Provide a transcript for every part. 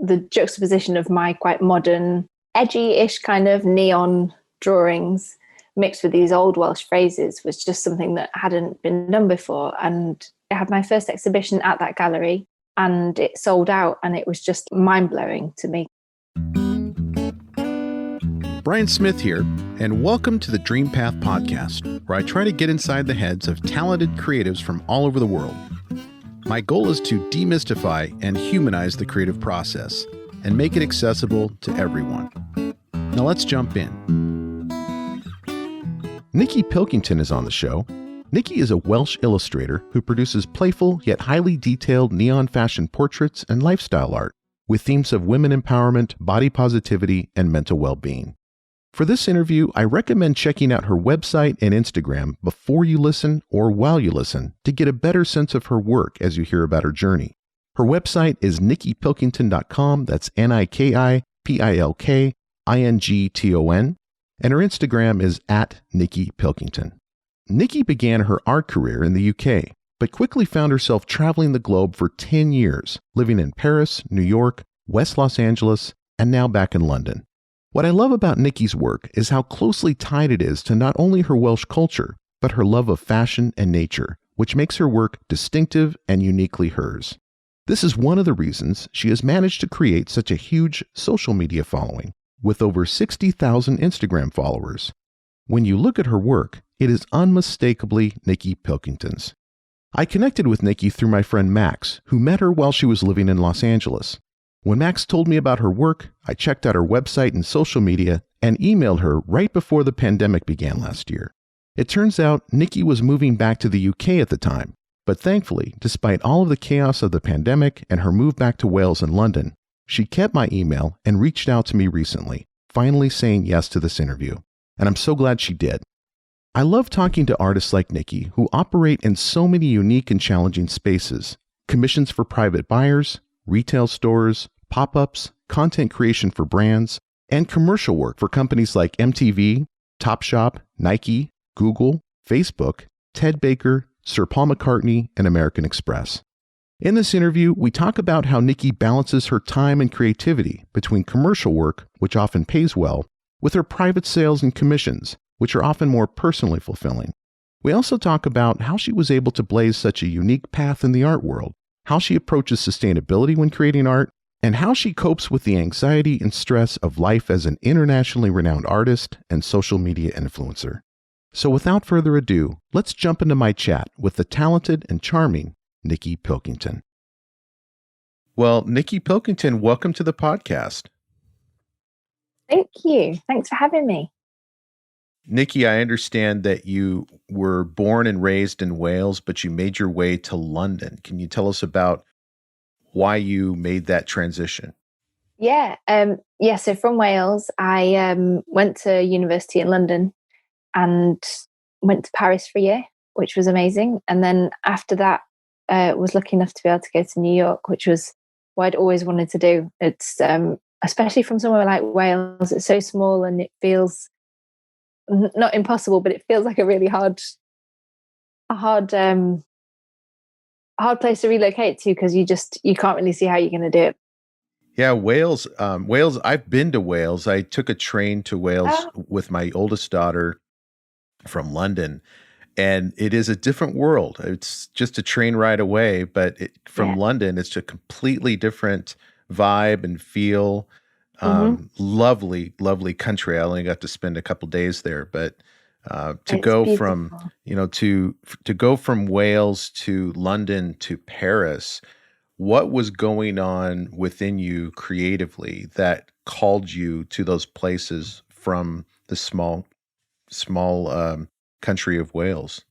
the juxtaposition of my quite modern, edgy-ish kind of neon drawings mixed with these old Welsh phrases was just something that hadn't been done before. And I had my first exhibition at that gallery and it sold out, and it was just mind-blowing to me. Brian Smith here, and welcome to the Dream Path podcast, where I try to get inside the heads of talented creatives from all over the world. My goal is to demystify and humanize the creative process and make it accessible to everyone. Now let's jump in. Niki Pilkington is on the show. Niki is a Welsh illustrator who produces playful yet highly detailed neon fashion portraits and lifestyle art with themes of women empowerment, body positivity, and mental well-being. For this interview, I recommend checking out her website and Instagram before you listen or while you listen to get a better sense of her work as you hear about her journey. Her website is nikipilkington.com, that's NIKIPILKINGTON, and her Instagram is @NikiPilkington. Niki began her art career in the UK, but quickly found herself traveling the globe for 10 years, living in Paris, New York, West Los Angeles, and now back in London. What I love about Niki's work is how closely tied it is to not only her Welsh culture, but her love of fashion and nature, which makes her work distinctive and uniquely hers. This is one of the reasons she has managed to create such a huge social media following, with over 60,000 Instagram followers. When you look at her work, it is unmistakably Niki Pilkington's. I connected with Niki through my friend Max, who met her while she was living in Los Angeles. When Max told me about her work, I checked out her website and social media and emailed her right before the pandemic began last year. It turns out Niki was moving back to the UK at the time, but thankfully, despite all of the chaos of the pandemic and her move back to Wales and London, she kept my email and reached out to me recently, finally saying yes to this interview. And I'm so glad she did. I love talking to artists like Niki who operate in so many unique and challenging spaces: commissions for private buyers, retail stores, pop-ups, content creation for brands, and commercial work for companies like MTV, Topshop, Nike, Google, Facebook, Ted Baker, Sir Paul McCartney, and American Express. In this interview, we talk about how Niki balances her time and creativity between commercial work, which often pays well, with her private sales and commissions, which are often more personally fulfilling. We also talk about how she was able to blaze such a unique path in the art world, how she approaches sustainability when creating art, and how she copes with the anxiety and stress of life as an internationally renowned artist and social media influencer. So without further ado, let's jump into my chat with the talented and charming Niki Pilkington. Well, Niki Pilkington, welcome to the podcast. Thank you. Thanks for having me. Niki, I understand that you were born and raised in Wales, but you made your way to London. Can you tell us about why you made that transition? Yeah. So from Wales, I went to university in London and went to Paris for a year, which was amazing. And then after that, was lucky enough to be able to go to New York, which was what I'd always wanted to do. It's especially from somewhere like Wales, it's so small and it feels not impossible, but it feels like a really hard place to relocate to, because you can't really see how you're going to do it. Yeah, Wales. I've been to Wales. I took a train to Wales with my oldest daughter from London, and it is a different world. It's just a train ride away, but from London, it's a completely different vibe and feel. Lovely, lovely country. I only got to spend a couple days there, but to go from Wales to London to Paris, what was going on within you creatively that called you to those places from the small country of Wales?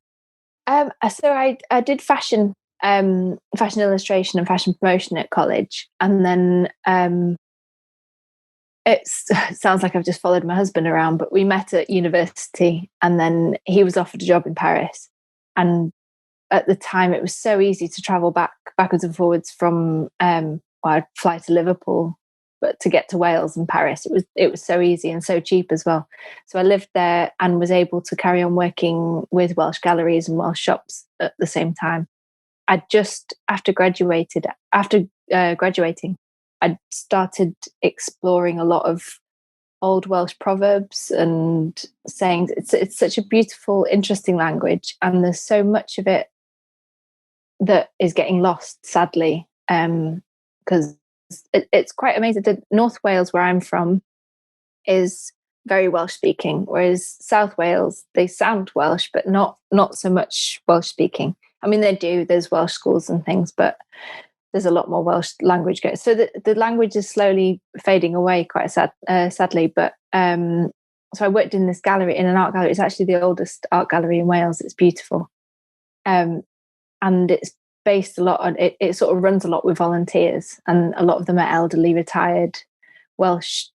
So I did fashion illustration and fashion promotion at college, and then it sounds like I've just followed my husband around, but we met at university, and then he was offered a job in Paris. And at the time, it was so easy to travel backwards and forwards from, I'd fly to Liverpool, but to get to Wales and Paris, it was so easy and so cheap as well. So I lived there and was able to carry on working with Welsh galleries and Welsh shops at the same time. I just after graduating, I started exploring a lot of old Welsh proverbs and sayings. It's such a beautiful, interesting language, and there's so much of it that is getting lost, sadly, because it's quite amazing. The North Wales, where I'm from, is very Welsh speaking, whereas South Wales, they sound Welsh, but not so much Welsh speaking. I mean, they do. There's Welsh schools and things, but there's a lot more Welsh language going. So the language is slowly fading away, quite sadly. But so I worked in this gallery, in an art gallery. It's actually the oldest art gallery in Wales. It's beautiful, and it's based a lot on it. It sort of runs a lot with volunteers, and a lot of them are elderly, retired Welsh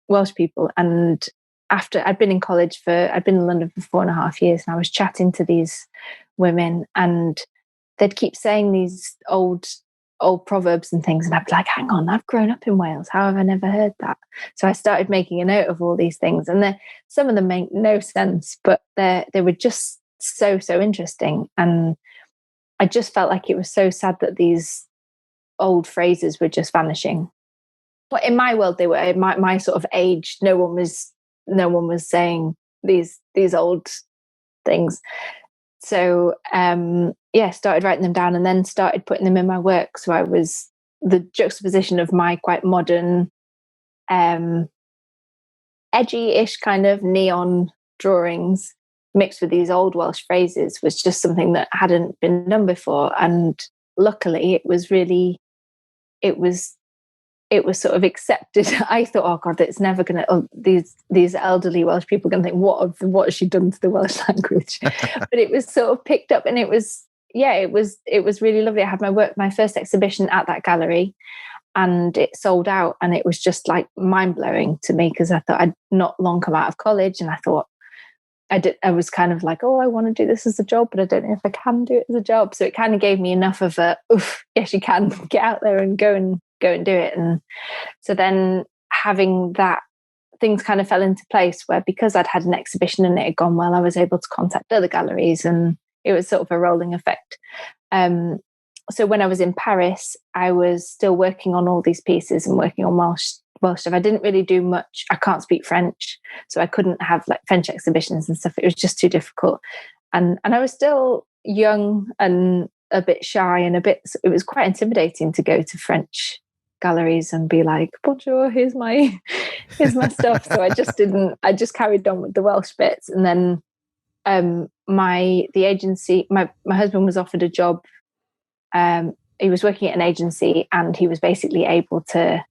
Welsh people. And after I'd been in London for 4.5 years, and I was chatting to these women, and they'd keep saying these old proverbs and things, and I'd be like, hang on, I've grown up in Wales, how have I never heard that? So I started making a note of all these things, and some of them make no sense, but they were just so interesting. And I just felt like it was so sad that these old phrases were just vanishing. But in my world, they were. In my sort of age, no one was saying these old things. So started writing them down, and then started putting them in my work. So I was the juxtaposition of my quite modern, edgy-ish kind of neon drawings mixed with these old Welsh phrases was just something that hadn't been done before. And luckily, it was sort of accepted. I thought, oh God, it's never going to. These elderly Welsh people are going to think, what has she done to the Welsh language? But it was sort of picked up, and it was really lovely. I had my first exhibition at that gallery, and it sold out, and it was just like mind blowing to me, because I thought I'd not long come out of college, and I thought I was kind of like, oh, I want to do this as a job, but I don't know if I can do it as a job. So it kind of gave me enough of a, oof, yes, you can get out there and go and do it. And so then having that, things kind of fell into place where, because I'd had an exhibition and it had gone well, I was able to contact other galleries, and it was sort of a rolling effect. So when I was in Paris, I was still working on all these pieces and working on Welsh stuff. I didn't really do much. I can't speak French, so I couldn't have like French exhibitions and stuff. It was just too difficult. And I was still young and a bit shy, and it was quite intimidating to go to French galleries and be like, bonjour, here's my stuff. So I just carried on with the Welsh bits. And then the agency, my husband was offered a job. He was working at an agency, and he was basically able to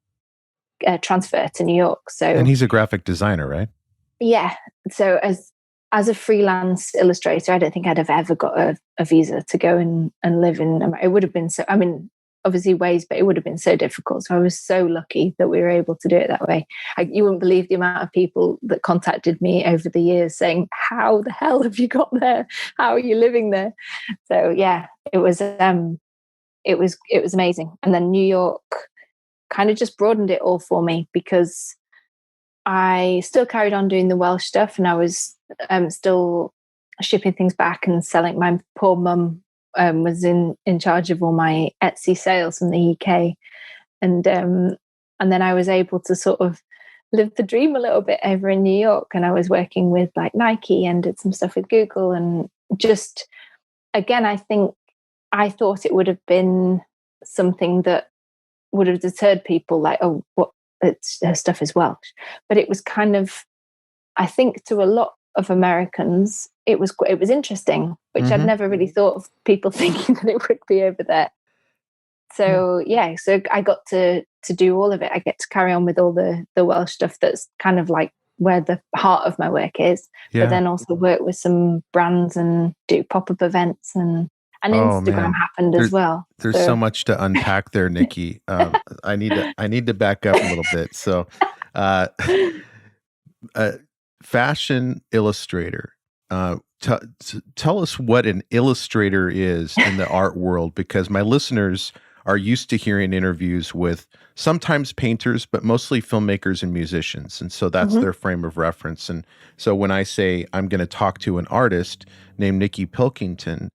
transfer to New York. So, and he's a graphic designer, right? Yeah. So as a freelance illustrator, I don't think I'd have ever got a visa to go and live in America. It would have been obviously ways, but it would have been so difficult. So I was so lucky that we were able to do it that way. You wouldn't believe the amount of people that contacted me over the years saying, how the hell have you got there? How are you living there? So yeah, it was amazing. And then New York kind of just broadened it all for me, because I still carried on doing the Welsh stuff, and I was still shipping things back and selling. My poor mum was in charge of all my Etsy sales from the UK, and then I was able to sort of live the dream a little bit over in New York, and I was working with like Niki and did some stuff with Google, and just again, I think I thought it would have been something that would have deterred people, like, oh, what, her stuff is Welsh. But it was kind of, I think to a lot of Americans, it was interesting, which I'd never really thought of people thinking that it would be over there. So so I got to do all of it. I get to carry on with all the Welsh stuff that's kind of like where the heart of my work is, but then also work with some brands and do pop-up events, and Instagram happened as well. There's so much to unpack there, Niki. I need to back up a little bit. So, fashion illustrator. Tell us what an illustrator is in the art world, because my listeners are used to hearing interviews with sometimes painters, but mostly filmmakers and musicians. And so that's their frame of reference. And so when I say I'm going to talk to an artist named Niki Pilkington,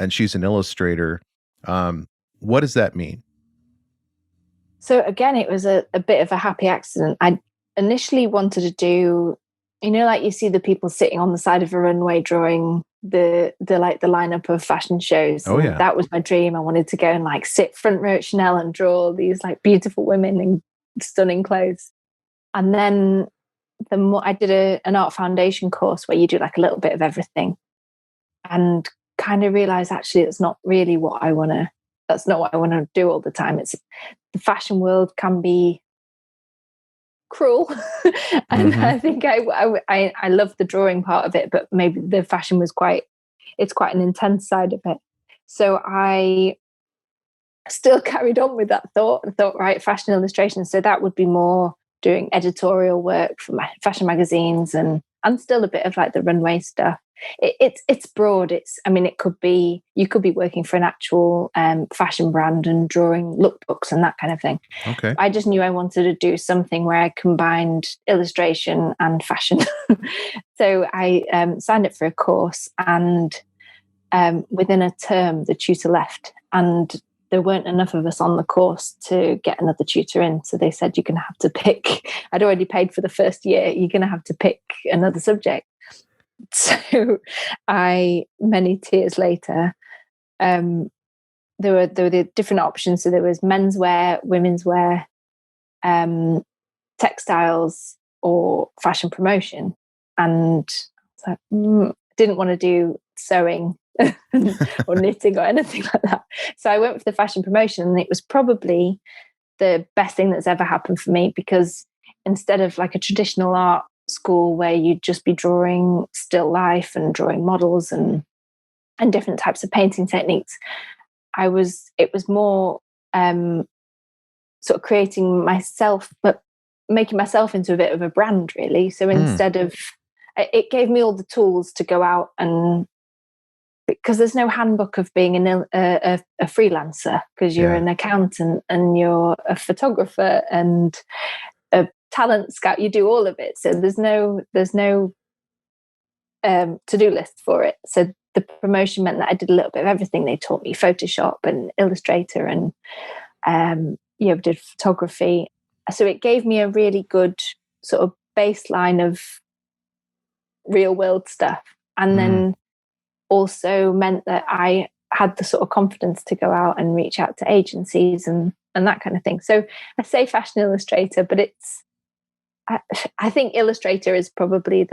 and she's an illustrator, what does that mean? So again, it was a bit of a happy accident. I initially wanted to do, like you see the people sitting on the side of a runway drawing the like the lineup of fashion shows. Oh, And yeah. that was my dream. I wanted to go and like sit front row at Chanel and draw these like beautiful women in stunning clothes. And then the more I did an art foundation course where you do like a little bit of everything, and kind of realized actually that's not what I want to do all the time. It's the fashion world can be cruel. And Mm-hmm. I think I love the drawing part of it, but maybe the fashion was quite an intense side of it. So I still carried on with that thought and thought, right, fashion illustration. So that would be more doing editorial work for my fashion magazines and still a bit of like the runway stuff. It's broad. It could be, you could be working for an actual fashion brand and drawing lookbooks and that kind of thing. Okay. I just knew I wanted to do something where I combined illustration and fashion. So I signed up for a course, and within a term, the tutor left, and there weren't enough of us on the course to get another tutor in. So they said, you're going to have to pick. I'd already paid for the first year. You're going to have to pick another subject. So many years later, there were the different options. So there was menswear, women's wear, textiles, or fashion promotion. And I was like, didn't want to do sewing or knitting or anything like that. So I went for the fashion promotion, and it was probably the best thing that's ever happened for me, because instead of like a traditional art school where you'd just be drawing still life and drawing models and different types of painting techniques, it was more sort of creating myself, but making myself into a bit of a brand, really. So instead of, it gave me all the tools to go out, and because there's no handbook of being a freelancer, because you're an accountant and you're a photographer and a talent scout. You do all of it, so there's no to-do list for it. So the promotion meant that I did a little bit of everything. They taught me Photoshop and Illustrator and did photography. So it gave me a really good sort of baseline of real world stuff, and then also meant that I had the sort of confidence to go out and reach out to agencies and that kind of thing. So I say fashion illustrator, but I think illustrator is probably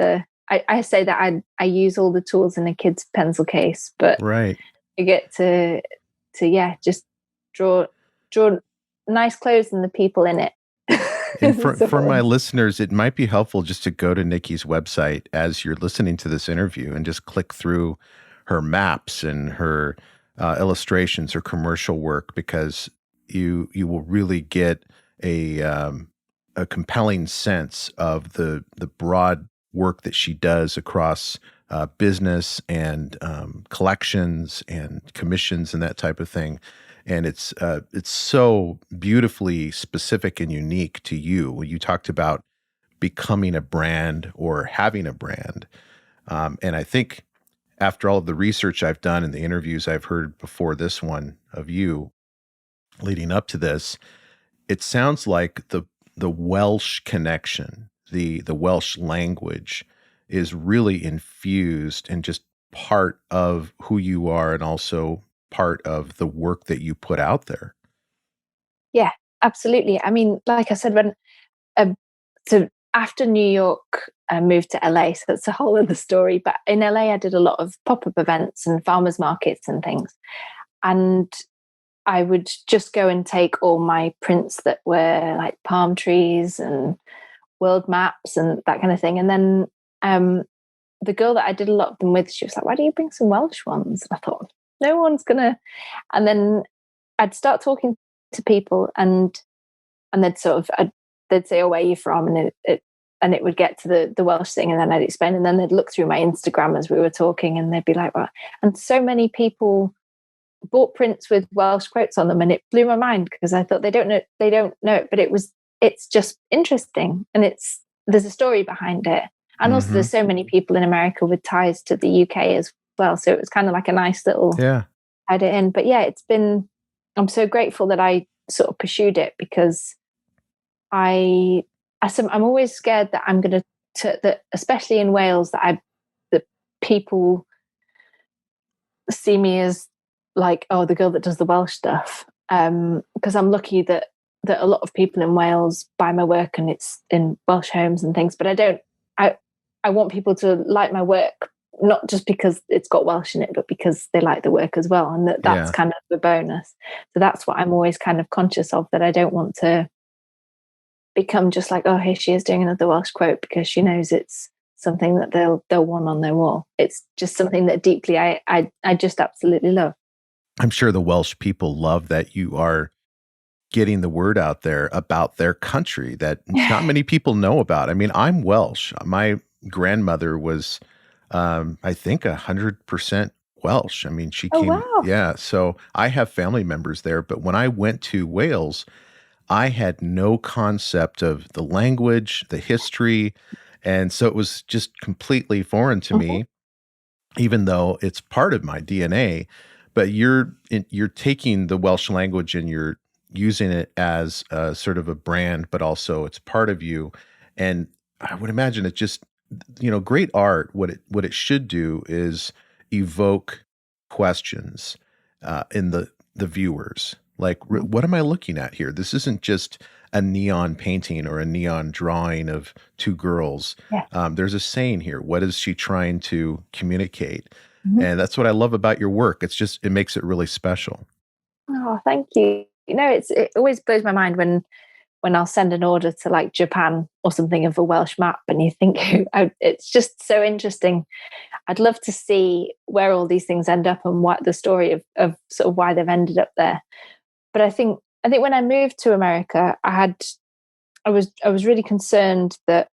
I say that I use all the tools in a kid's pencil case, but right. you get to just draw nice clothes and the people in it. And for my listeners, it might be helpful just to go to Niki's website as you're listening to this interview and just click through her maps and her illustrations, her commercial work, because you will really get a compelling sense of the broad work that she does across business and collections and commissions and that type of thing. And it's so beautifully specific and unique to you. When you talked about becoming a brand or having a brand, and I think after all of the research I've done and the interviews I've heard before this one of you leading up to this, it sounds like the Welsh connection, the Welsh language is really infused and just part of who you are and also part of the work that you put out there. Yeah, absolutely. I mean, like I said, when so after New York, I moved to LA, so that's a whole other story. But in LA, I did a lot of pop-up events and farmers markets and things. And I would just go and take all my prints that were like palm trees and world maps and that kind of thing. And then the girl that I did a lot of them with, she was like, why don't you bring some Welsh ones? And I thought, no one's gonna. And then I'd start talking to people, and they'd they'd say, oh, where are you from? And it would get to the Welsh thing, and then I'd explain, and then they'd look through my Instagram as we were talking, and they'd be like, well, and so many people bought prints with Welsh quotes on them, and it blew my mind, because I thought they don't know it, but it's just interesting, and there's a story behind it. And also there's so many people in America with ties to the UK as well, so it was kind of like a nice little add it in. But yeah, I'm so grateful that I sort of pursued it because I'm always scared that I'm going that especially in Wales, that people see me as like, oh, the girl that does the Welsh stuff. Because I'm lucky that a lot of people in Wales buy my work and it's in Welsh homes and things. But I want people to like my work, not just because it's got Welsh in it, but because they like the work as well, and that's kind of the bonus. So that's what I'm always kind of conscious of, that I don't want to become just like, oh, here she is doing another Welsh quote, because she knows it's something that they'll want on their wall. It's just something that deeply I just absolutely love. I'm sure the Welsh people love that you are getting the word out there about their country that not many people know about. I mean, I'm Welsh. My grandmother was, I think, 100% Welsh. I mean, she came. Wow. Yeah. So I have family members there. But when I went to Wales, I had no concept of the language, the history. And so it was just completely foreign to me, even though it's part of my DNA. But you're taking the Welsh language and you're using it as a sort of a brand, but also it's part of you. And I would imagine it just, great art. What it should do is evoke questions in the viewers. Like, what am I looking at here? This isn't just a neon painting or a neon drawing of two girls. Yeah. There's a saying here. What is she trying to communicate? And that's what I love about your work. It makes it really special. Oh, thank you. It always blows my mind when I'll send an order to like Japan or something of a Welsh map, and you think it's just so interesting. I'd love to see where all these things end up and what the story of sort of why they've ended up there. But I think when I moved to America, I was really concerned that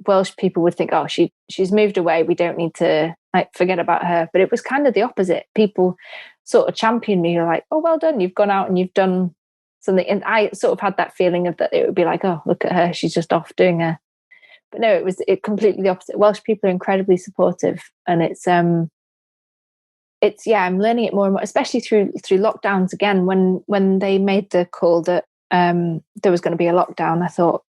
Welsh people would think, oh, she's moved away, we don't need to like forget about her. But it was kind of the opposite. People sort of championed me. You're like, oh, well done, you've gone out and you've done something. And I sort of had that feeling of that it would be like, oh, look at her, she's just off doing her. But no, it was completely the opposite. Welsh people are incredibly supportive, and it's I'm learning it more and more, especially through lockdowns again. When they made the call that there was going to be a lockdown, I thought,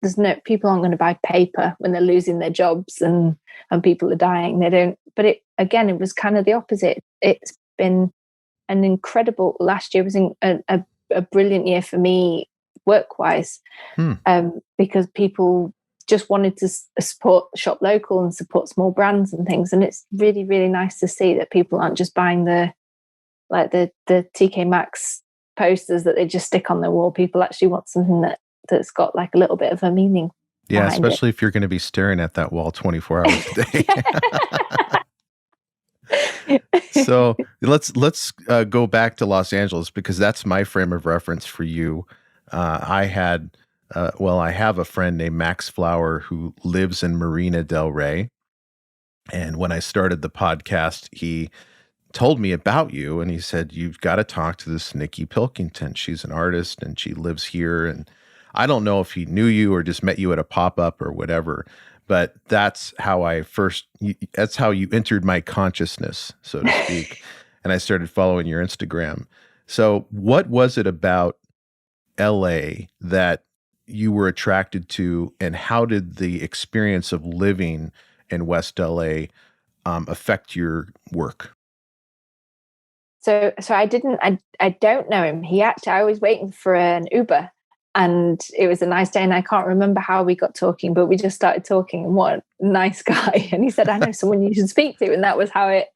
people aren't going to buy paper when they're losing their jobs and people are dying. They don't. But it was kind of the opposite. It's been an incredible. Last year was a brilliant year for me work-wise, because people just wanted to support shop local and support small brands and things. And it's really, really nice to see that people aren't just buying the TK Maxx posters that they just stick on their wall. People actually want something that's got like a little bit of a meaning. Yeah, especially if you're going to be staring at that wall 24 hours a day. So let's go back to Los Angeles, because that's my frame of reference for you. I have a friend named Max Flower who lives in Marina del Rey. And when I started the podcast, he told me about you, and he said, you've got to talk to this Niki Pilkington. She's an artist and she lives here. And I don't know if he knew you or just met you at a pop-up or whatever, but that's how you entered my consciousness, so to speak. And I started following your Instagram. So what was it about LA that you were attracted to, and how did the experience of living in West LA affect your work? So I don't know him. I was waiting for an Uber, and it was a nice day, and I can't remember how we got talking, but we just started talking, and what a nice guy. And he said, I know someone you should speak to. And that was how I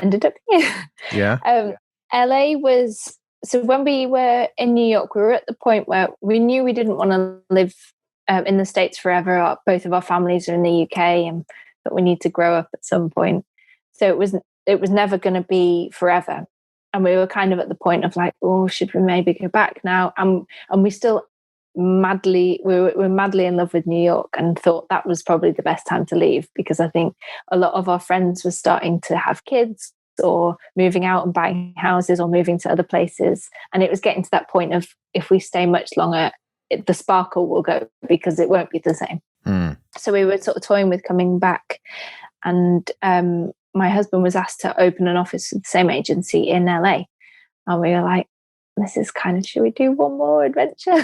ended up here. Yeah. LA was, so when we were in New York, we were at the point where we knew we didn't want to live in the States forever. Both of our families are in the UK, and but we need to grow up at some point. So it was never going to be forever. And we were kind of at the point of like, oh, should we maybe go back now? And we still we were madly in love with New York, and thought that was probably the best time to leave, because I think a lot of our friends were starting to have kids or moving out and buying houses or moving to other places. And it was getting to that point of, if we stay much longer, the sparkle will go, because it won't be the same. So we were sort of toying with coming back. And my husband was asked to open an office with the same agency in LA. And we were like, this is kind of, should we do one more adventure?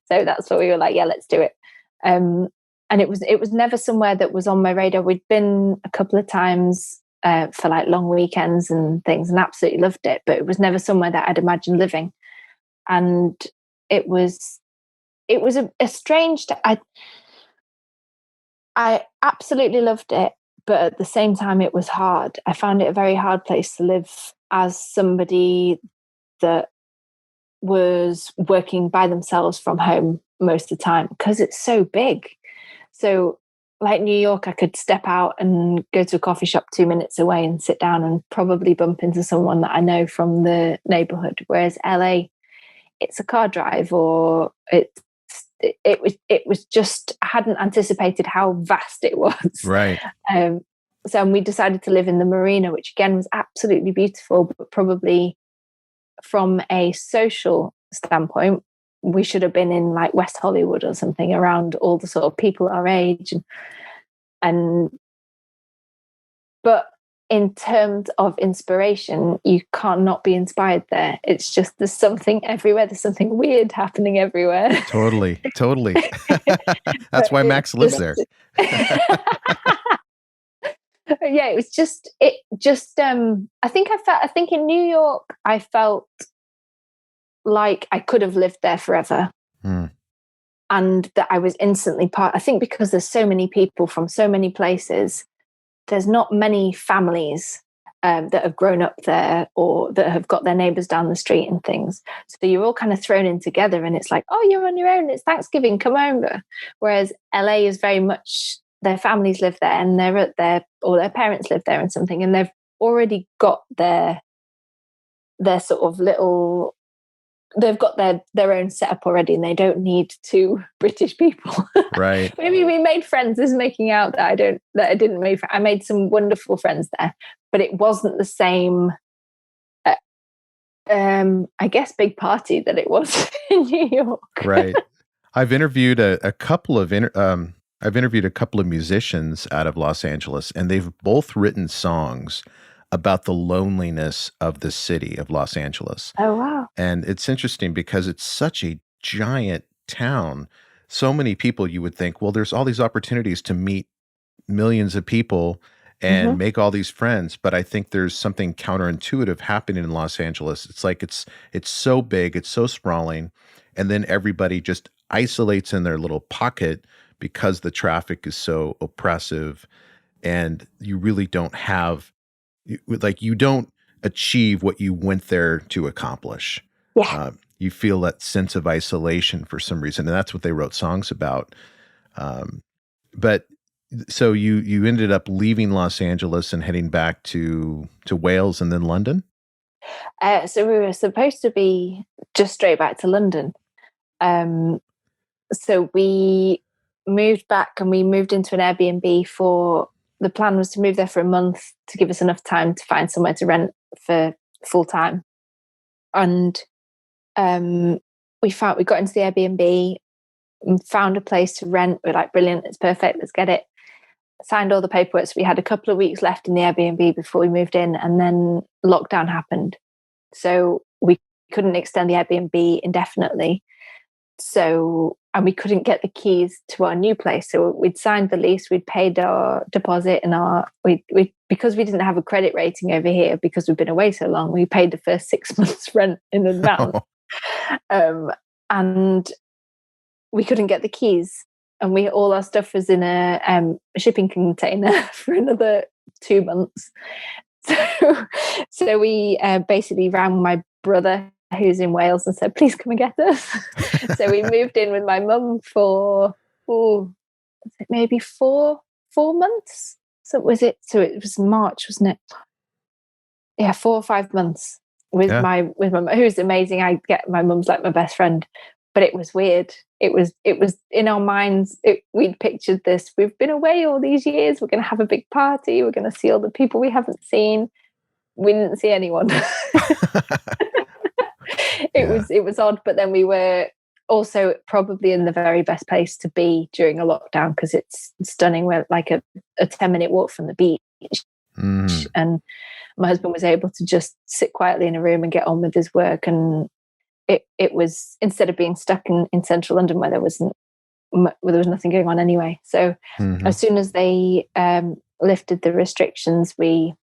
So that's what we were like, yeah, let's do it. And it was never somewhere that was on my radar. We'd been a couple of times for like long weekends and things, and absolutely loved it, but it was never somewhere that I'd imagined living. And it was a strange. I absolutely loved it, but at the same time, it was hard. I found it a very hard place to live as somebody that was working by themselves from home most of the time, because it's so big. So, like New York, I could step out and go to a coffee shop 2 minutes away and sit down and probably bump into someone that I know from the neighborhood. Whereas LA, it's a car drive, or it was just, I hadn't anticipated how vast it was. Right. So we decided to live in the marina, which again was absolutely beautiful, but probably from a social standpoint, we should have been in like West Hollywood or something, around all the sort of people our age. But in terms of inspiration, you can't not be inspired there. It's just, there's something everywhere. There's something weird happening everywhere. Totally. That's why Max lives there. Yeah, it was just I think in New York, I felt like I could have lived there forever. And that I was instantly part. I think because there's so many people from so many places, there's not many families that have grown up there, or that have got their neighbors down the street and things. So you're all kind of thrown in together, and it's like, oh, you're on your own, it's Thanksgiving, come over. Whereas LA is very much, their families live there, and they're at or their parents live there and something, and they've already got their sort of little, they've got their own setup already, and they don't need two British people. Right. Maybe we made friends. This is making out that I didn't make. I made some wonderful friends there, but it wasn't the same. I guess big party that it was in New York. Right. I've interviewed a couple of musicians out of Los Angeles, and they've both written songs about the loneliness of the city of Los Angeles. Oh, wow. And it's interesting because it's such a giant town. So many people, you would think, well, there's all these opportunities to meet millions of people and make all these friends. But I think there's something counterintuitive happening in Los Angeles. It's like it's so big, it's so sprawling, and then everybody just isolates in their little pocket because the traffic is so oppressive, and you really don't have, you don't achieve what you went there to accomplish. Yeah. You feel that sense of isolation for some reason, and that's what they wrote songs about. But so you ended up leaving Los Angeles and heading back to Wales and then London? So we were supposed to be just straight back to London. So we moved back, and we moved into an Airbnb the plan was to move there for a month to give us enough time to find somewhere to rent for full time. And we got into the Airbnb and found a place to rent. We're like, brilliant, it's perfect, let's get it. Signed all the paperwork. So we had a couple of weeks left in the Airbnb before we moved in, and then lockdown happened. So we couldn't extend the Airbnb indefinitely. And we couldn't get the keys to our new place. So we'd signed the lease, we'd paid our deposit, and because we didn't have a credit rating over here, because we've been away so long, we paid the first 6 months rent in advance. And we couldn't get the keys, and all our stuff was in a shipping container for another 2 months. So we basically rang my brother, who's in Wales, and said, please come and get us. So we moved in with my mum for maybe four months. So it was March, wasn't it? Yeah, 4 or 5 months with my mum, who's amazing. My mum's like my best friend. But it was weird. It was in our minds. We'd pictured this. We've been away all these years. We're going to have a big party. We're going to see all the people we haven't seen. We didn't see anyone. It was odd. But then we were also probably in the very best place to be during a lockdown, because it's stunning. We're like a 10-minute walk from the beach. And my husband was able to just sit quietly in a room and get on with his work. And it was, instead of being stuck in central London where there was nothing going on anyway. So as soon as they lifted the restrictions, we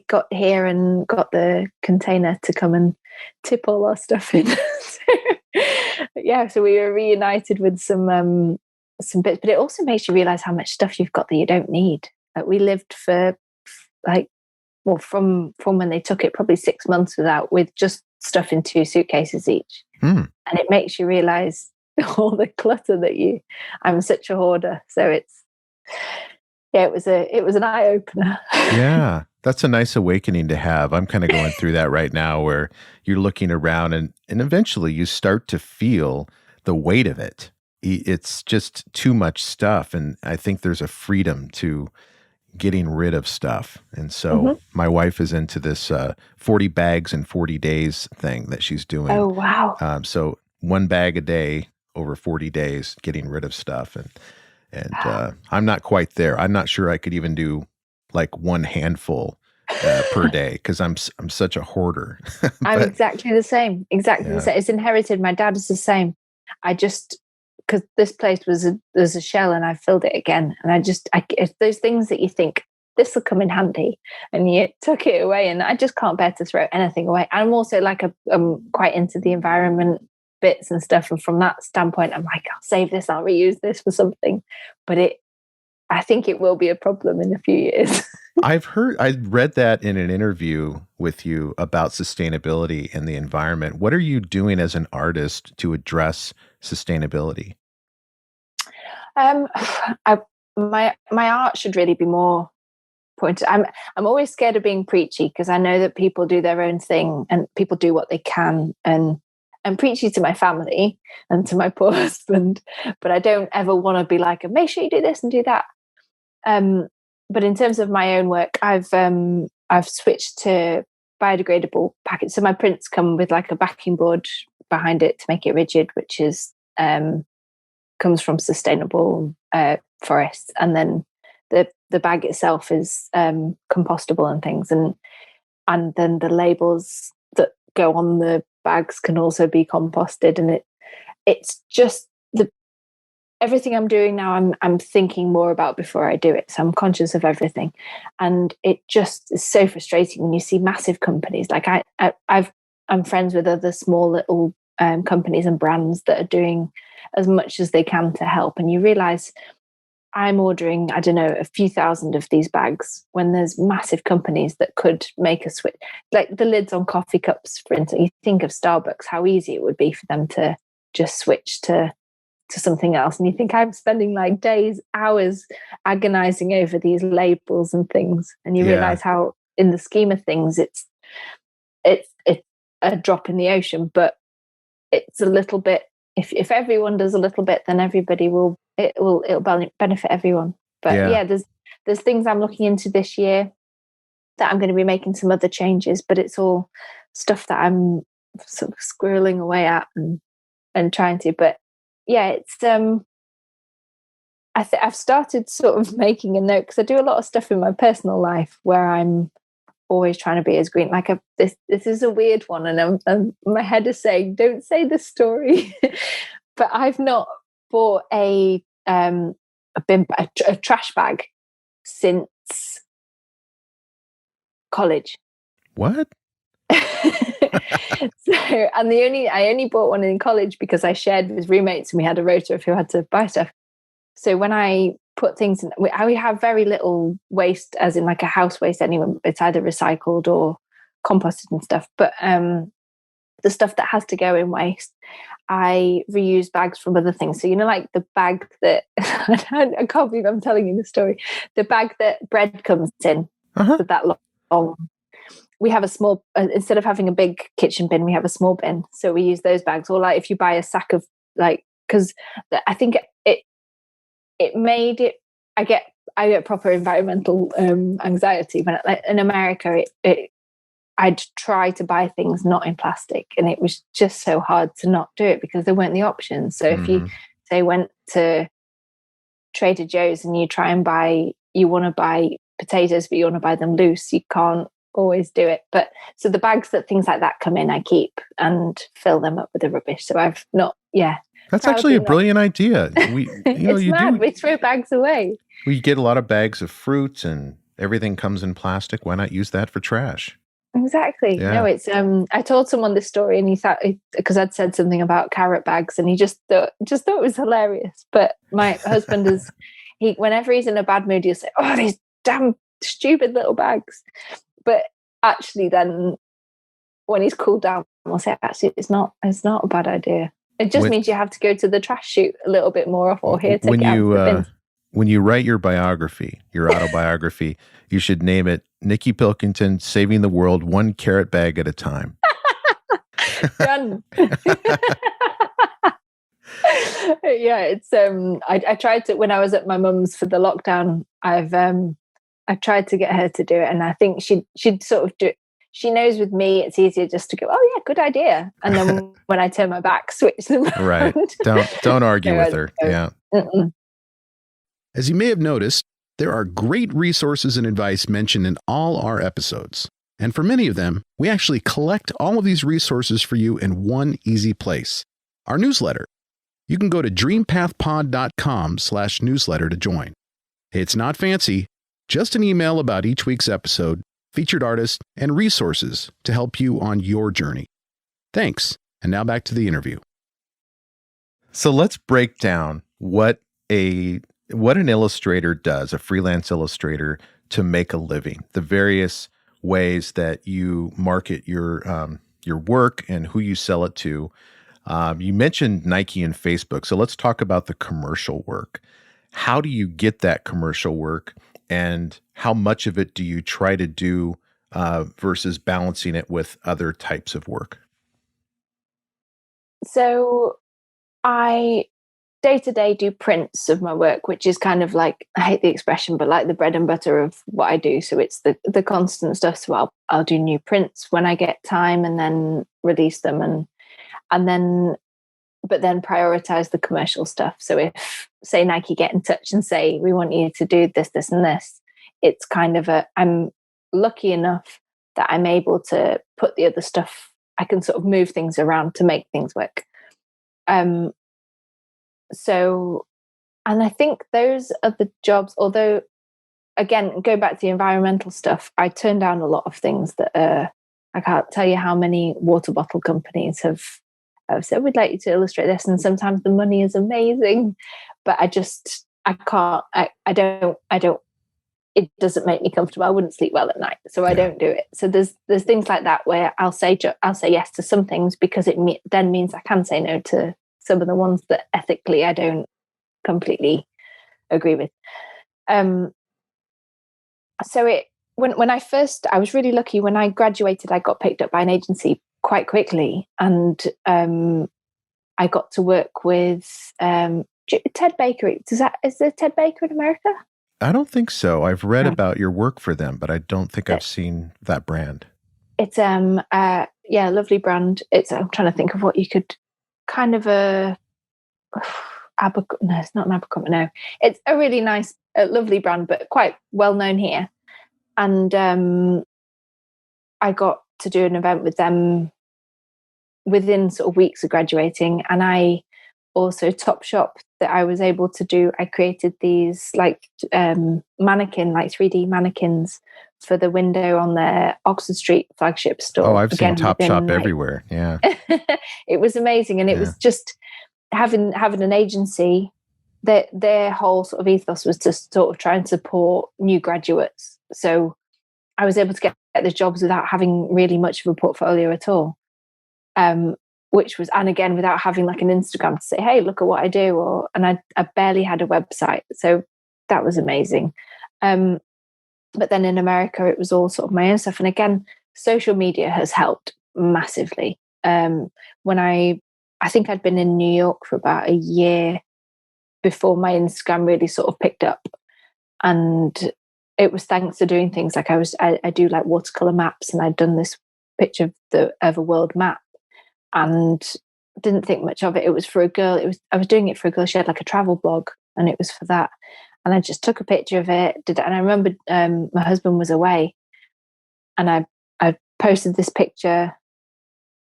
got here and got the container to come and tip all our stuff in. So we were reunited with some bits, but it also makes you realize how much stuff you've got that you don't need. Like, we lived for from when they took it, probably 6 months with just stuff in 2 suitcases each. And it makes you realize all the clutter that I'm such a hoarder. So it was an eye opener. Yeah, that's a nice awakening to have. I'm kind of going through that right now, where you're looking around and eventually you start to feel the weight of it. It's just too much stuff. And I think there's a freedom to getting rid of stuff. And so my wife is into this 40 bags in 40 days thing that she's doing. Oh, wow. So 1 bag a day over 40 days, getting rid of stuff. And I'm not quite there. I'm not sure I could even do like 1 handful per day, because I'm such a hoarder. I'm exactly the same. The same. It's inherited. My dad is the same. Because this place there's a shell, and I filled it again. And it's those things that you think, this will come in handy, and you tuck it away, and I just can't bear to throw anything away. I'm also like I'm quite into the environment bits and stuff, and from that standpoint, I'm like, I'll save this, I'll reuse this for something. But I think it will be a problem in a few years. I read that in an interview with you about sustainability and the environment. What are you doing as an artist to address sustainability? My art should really be more pointed. I'm always scared of being preachy, because I know that people do their own thing and people do what they can, and I'm preachy to my family and to my poor husband, but I don't ever want to be like, make sure you do this and do that. But in terms of my own work, I've switched to biodegradable packets. So my prints come with like a backing board behind it to make it rigid, which is comes from sustainable forests, and then the bag itself is compostable and things, and then the labels that go on the bags can also be composted, and it's just everything I'm doing now, I'm thinking more about before I do it. So I'm conscious of everything. And it just is so frustrating when you see massive companies. Like I'm friends with other small little companies and brands that are doing as much as they can to help. And you realize I'm ordering, I don't know, a few thousand of these bags when there's massive companies that could make a switch. Like the lids on coffee cups, for instance. You think of Starbucks, how easy it would be for them to just switch to something else, and you think I'm spending like days, hours agonizing over these labels and things, and you realize how in the scheme of things it's a drop in the ocean, but it's a little bit. If everyone does a little bit, then it'll benefit everyone. But there's things I'm looking into this year that I'm going to be making some other changes, but it's all stuff that I'm sort of squirreling away at and trying to. But it's I've started sort of making a note, because I do a lot of stuff in my personal life where I'm always trying to be as green. Like this is a weird one, and my head is saying, don't say the story. But I've not bought a trash bag since college. What? And I only bought one in college because I shared with roommates, and we had a rota of who had to buy stuff. So when I put things in, we have very little waste, as in like a house waste anyway. It's either recycled or composted and stuff. But the stuff that has to go in waste, I reuse bags from other things. So, like the bag that, I can't believe I'm telling you the story, the bag that bread comes in, with that long. We have a small, instead of having a big kitchen bin, we have a small bin. So we use those bags. Or like if you buy a sack of because I think it made it, I get proper environmental anxiety when in America, I'd try to buy things not in plastic, and it was just so hard to not do it because there weren't the options. So if you say went to Trader Joe's and you want to buy potatoes, but you want to buy them loose, you can't always do it. But so the bags that things like that come in, I keep and fill them up with the rubbish. So I've not, That's actually a brilliant idea. It's mad. We throw bags away. We get a lot of bags of fruits and everything comes in plastic. Why not use that for trash? Exactly. Yeah. No, it's I told someone this story and he thought, because I'd said something about carrot bags, and he just thought it was hilarious. But my husband is, whenever he's in a bad mood, he'll say, "Oh, these damn stupid little bags." But actually then when he's cooled down, we'll say, actually, it's not a bad idea. It just means you have to go to the trash chute a little bit more often, or here, take it out of the bin. When you write your biography, your autobiography, you should name it Niki Pilkington, Saving the World One Carrot Bag at a Time. Done. Yeah, it's I tried to, when I was at my mum's for the lockdown, I tried to get her to do it, and I think she'd sort of do it. She knows with me it's easier just to go, oh yeah, good idea, and then when I turn my back, switch them right around. Don't argue with her. Yeah. Mm-mm. As you may have noticed, there are great resources and advice mentioned in all our episodes. And for many of them, we actually collect all of these resources for you in one easy place, our newsletter. You can go to dreampathpod.com/newsletter to join. It's not fancy, just an email about each week's episode, featured artists, and resources to help you on your journey. Thanks. And now back to the interview. So let's break down what an illustrator does, a freelance illustrator, to make a living, the various ways that you market your work and who you sell it to. You mentioned Nike and Facebook, so let's talk about the commercial work. How do you get that commercial work, and how much of it do you try to do versus balancing it with other types of work? So I day-to-day do prints of my work, which is kind of like, I hate the expression, but like the bread and butter of what I do. So it's the constant stuff. So I'll do new prints when I get time, and then release them, and then prioritize the commercial stuff. So if, say, Nike get in touch and say, we want you to do this, this, and this, it's kind of I'm lucky enough that I'm able to put the other stuff, I can sort of move things around to make things work. So, and I think those are the jobs, although, again, go back to the environmental stuff, I turn down a lot of things that I can't tell you how many water bottle companies have said, we'd like you to illustrate this. And sometimes the money is amazing, but I can't, I don't, it doesn't make me comfortable. I wouldn't sleep well at night. So I don't do it. So there's things like that where I'll say yes to some things, because it then means I can say no to some of the ones that ethically I don't completely agree with. So when I was really lucky. When I graduated, I got picked up by an agency quite quickly, and I got to work with Ted Baker. Is there Ted Baker in America? I don't think so. I've read about your work for them, but I don't think I've seen that brand. It's a lovely brand. I'm trying to think of what you could kind of no, it's not an Abercrombie. No, it's a really nice, lovely brand, but quite well known here. And I got to do an event with them within sort of weeks of graduating, and I also Topshop that I was able to do. I created these like mannequin, like 3D mannequins for the window on their Oxford Street flagship store. Oh, I've seen Topshop everywhere. Yeah. It was amazing. And it was just having an agency that their whole sort of ethos was to sort of try and support new graduates. So I was able to get the jobs without having really much of a portfolio at all. Which was, and again, without having like an Instagram to say, hey, look at what I do, and I barely had a website. So that was amazing. But then in America, it was all sort of my own stuff. And again, social media has helped massively. When I think I'd been in New York for about a year before my Instagram really sort of picked up. And it was thanks to doing things like I do like watercolor maps, and I'd done this picture of a world map, and didn't think much of it. It was for a girl. I was doing it for a girl. She had like a travel blog, and it was for that. And I just took a picture of it, did it. And I remember my husband was away, I posted this picture,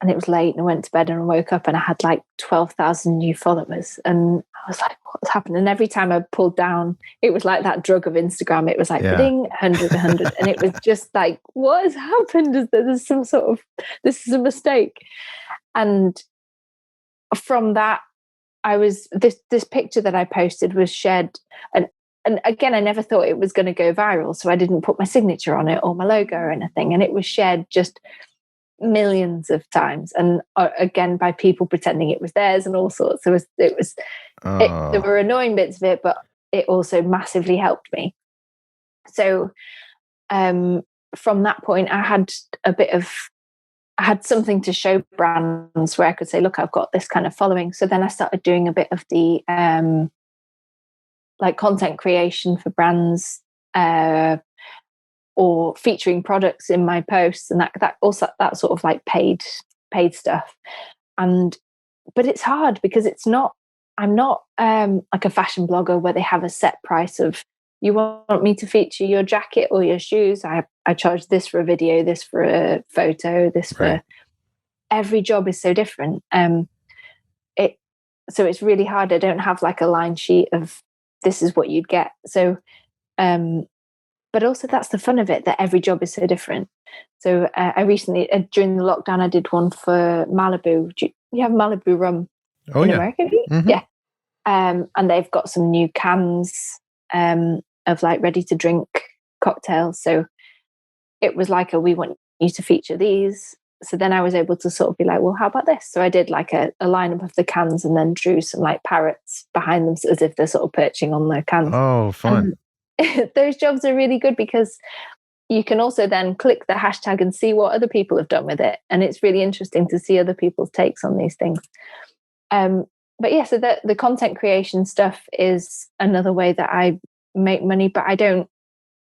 and it was late, and I went to bed and I woke up and I had like 12,000 new followers. And I was like, what's happened? And every time I pulled down, it was like that drug of Instagram. It was like, ding, 100, 100. And it was just like, what has happened? There's some sort of, this is a mistake. And from that, this picture that I posted was shared. And again, I never thought it was going to go viral. So I didn't put my signature on it or my logo or anything. And it was shared just millions of times, and again by people pretending it was theirs and all sorts. There were annoying bits of it, but it also massively helped me. So from that point, I had something to show brands where I could say, look, I've got this kind of following. So then I started doing a bit of the like content creation for brands, or featuring products in my posts, and that also, that sort of like paid stuff. But it's hard because I'm not like a fashion blogger where they have a set price of, you want me to feature your jacket or your shoes, I charge this for a video, this for a photo, this for every job is so different. So it's really hard. I don't have like a line sheet of this is what you'd get. So but also that's the fun of it, that every job is so different. So I recently, during the lockdown, I did one for Malibu. You have Malibu rum in America? Mm-hmm. Yeah. And they've got some new cans of like ready to drink cocktails. So it was like we want you to feature these. So then I was able to sort of be like, well, how about this? So I did like a lineup of the cans and then drew some like parrots behind them as if they're sort of perching on the cans. Oh, fun. Those jobs are really good because you can also then click the hashtag and see what other people have done with it. And it's really interesting to see other people's takes on these things. But yeah, so the content creation stuff is another way that I make money, but I don't,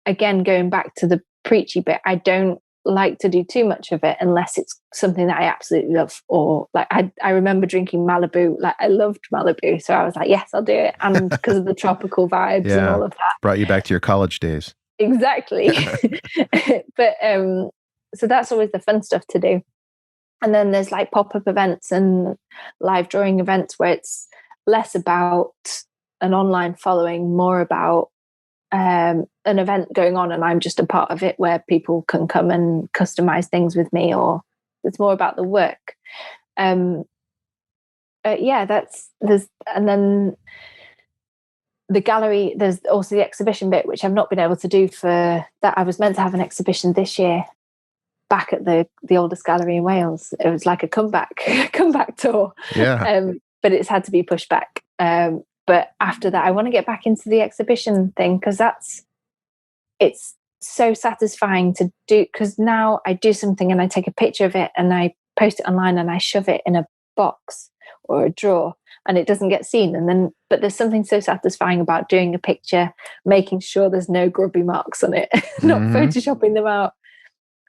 again, going back to the preachy bit, I don't like to do too much of it unless it's something that I absolutely love. Or like I remember drinking Malibu, like I loved Malibu, so I was like, yes, I'll do it. And because of the tropical vibes and all of that, brought you back to your college days. Exactly. But so that's always the fun stuff to do. And then there's like pop-up events and live drawing events where it's less about an online following, more about an event going on and I'm just a part of it, where people can come and customize things with me, or it's more about the work. And then the gallery, there's also the exhibition bit, which I've not been able to do for that. I was meant to have an exhibition this year back at the oldest gallery in Wales. It was like a comeback tour. Yeah. But it's had to be pushed back. But after that, I want to get back into the exhibition thing, because it's so satisfying to do, because now I do something and I take a picture of it and I post it online and I shove it in a box or a drawer and it doesn't get seen. But there's something so satisfying about doing a picture, making sure there's no grubby marks on it, not photoshopping them out,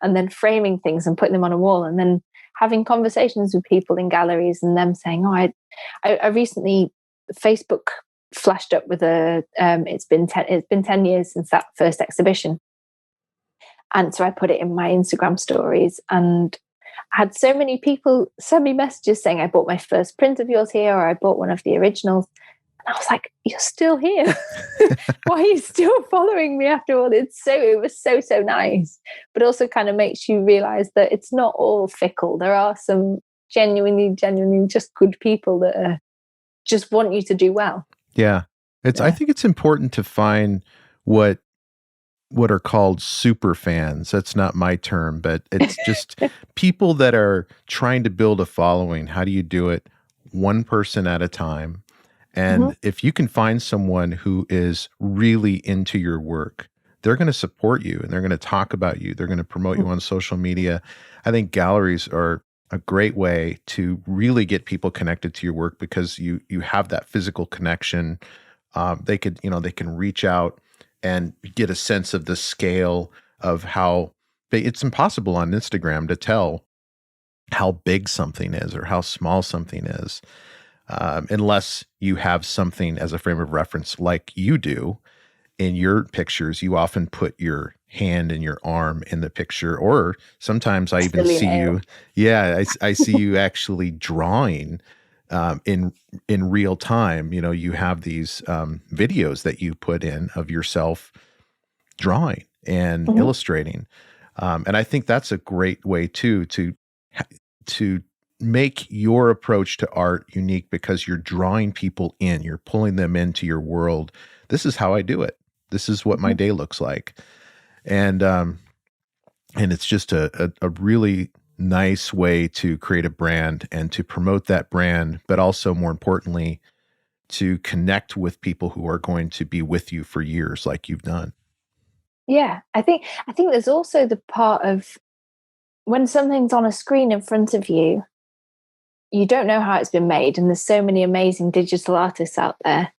and then framing things and putting them on a wall, and then having conversations with people in galleries and them saying, oh, I recently, Facebook flashed up with it's been 10 years since that first exhibition. And so I put it in my Instagram stories, and I had so many people send me messages saying, I bought my first print of yours here, or I bought one of the originals. And I was like, you're still here. Why are you still following me after all? It was so nice, but also kind of makes you realize that it's not all fickle. There are some genuinely just good people that just want you to do well. Yeah. I think it's important to find what are called super fans. That's not my term, but it's just people that are trying to build a following. How do you do it? One person at a time. And if you can find someone who is really into your work, they're going to support you and they're going to talk about you. They're going to promote you on social media. I think galleries are a great way to really get people connected to your work, because you have that physical connection. They can reach out and get a sense of the scale of how it's impossible on Instagram to tell how big something is or how small something is. Unless you have something as a frame of reference like you do. in your pictures, you often put your hand and your arm in the picture, or sometimes I even Silly see nail. you. Yeah, I see you actually drawing in real time. You know, you have these videos that you put in of yourself drawing and Mhm. illustrating, and I think that's a great way too to make your approach to art unique because you're drawing people in, you're pulling them into your world. This is how I do it. This is what my Mhm. day looks like. And and it's just a really nice way to create a brand and to promote that brand, but also more importantly, to connect with people who are going to be with you for years like you've done. Yeah, I think there's also the part of when something's on a screen in front of you, you don't know how it's been made, and there's so many amazing digital artists out there.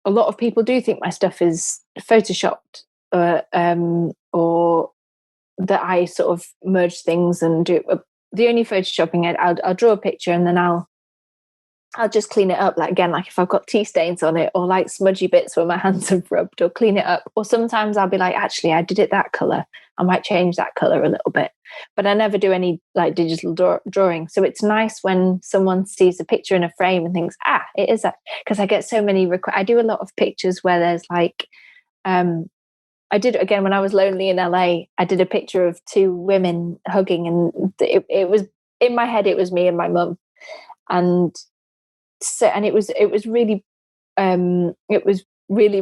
A lot of people do think my stuff is photoshopped, or that I sort of merge things and do. The only photoshopping I'll draw a picture and then I'll just clean it up. Like again, like if I've got tea stains on it or like smudgy bits where my hands have rubbed, or clean it up. Or sometimes I'll be like, actually, I did it that color. I might change that color a little bit. But I never do any like digital drawing. So it's nice when someone sees a picture in a frame and thinks, it is that. Because I get so many I do a lot of pictures where there's like, um, I did again when I was lonely in LA. I did a picture of two women hugging, and it was in my head. It was me and my mum, and so and it was really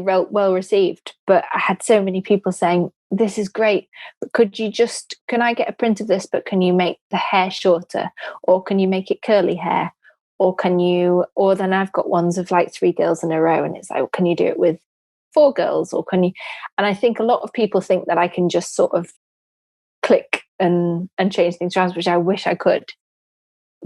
well received. But I had so many people saying, "This is great, but can I get a print of this? But can you make the hair shorter, or can you make it curly hair, or or then I've got ones of like three girls in a row, and it's like, well, can you do it with four girls, or can you?" And I think a lot of people think that I can just sort of click and change things around, which I wish I could.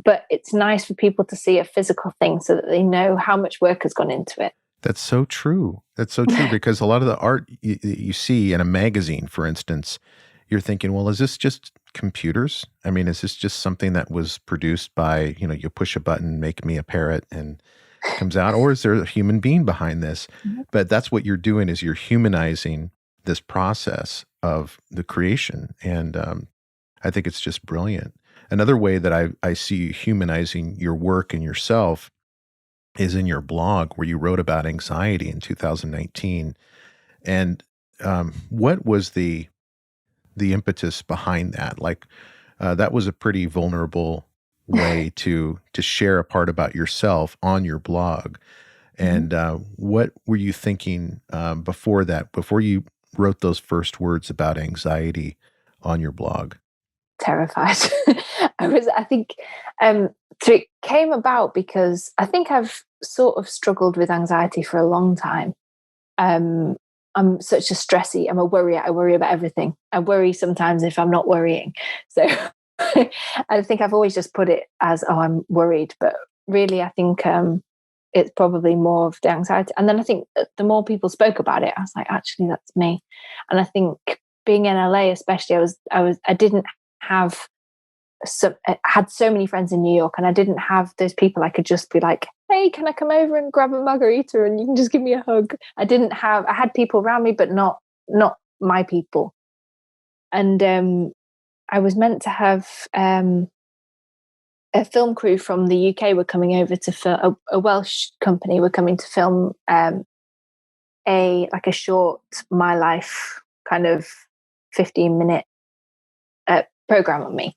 But it's nice for people to see a physical thing so that they know how much work has gone into it. That's so true. That's so true because a lot of the art you see in a magazine, for instance, you're thinking, well, is this just computers? I mean, is this just something that was produced by, you know, you push a button, make me a parrot and it comes out, or is there a human being behind this? Mhm. But that's what you're doing is you're humanizing this process of the creation. And I think it's just brilliant. Another way that I see you humanizing your work and yourself is in your blog where you wrote about anxiety in 2019. And what was the impetus behind that? Like that was a pretty vulnerable way to share a part about yourself on your blog. Mhm. And what were you thinking before that? Before you wrote those first words about anxiety on your blog? Terrified. I think, um, so it came about because I think I've sort of struggled with anxiety for a long time. Um, I'm such a stressy, I'm a worrier. I worry about everything. I worry sometimes if I'm not worrying. So I think I've always just put it as, oh, I'm worried. But really, I think it's probably more of the anxiety. And then I think the more people spoke about it, I was like, actually, that's me. And I think being in LA, especially, I didn't have I had so many friends in New York, and I didn't have those people I could just be like, "Hey, can I come over and grab a margarita and you can just give me a hug?" I had people around me, but not my people. And I was meant to have a film crew from the UK were coming over to film. A Welsh company were coming to film a short my life kind of 15-minute program on me,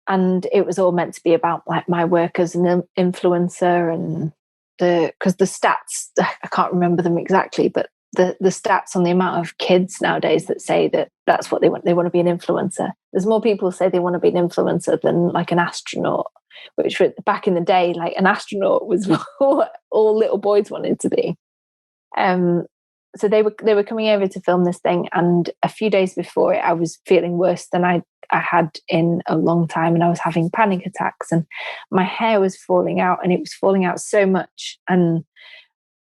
and it was all meant to be about like my work as an influencer, and because the stats, I can't remember them exactly, but the stats on the amount of kids nowadays that say that that's what they want to be an influencer. There's more people who say they want to be an influencer than like an astronaut, which back in the day, like an astronaut was what all little boys wanted to be. um so they were coming over to film this thing, and a few days before it I was feeling worse than I had in a long time, and I was having panic attacks, and my hair was falling out, and it was falling out so much. And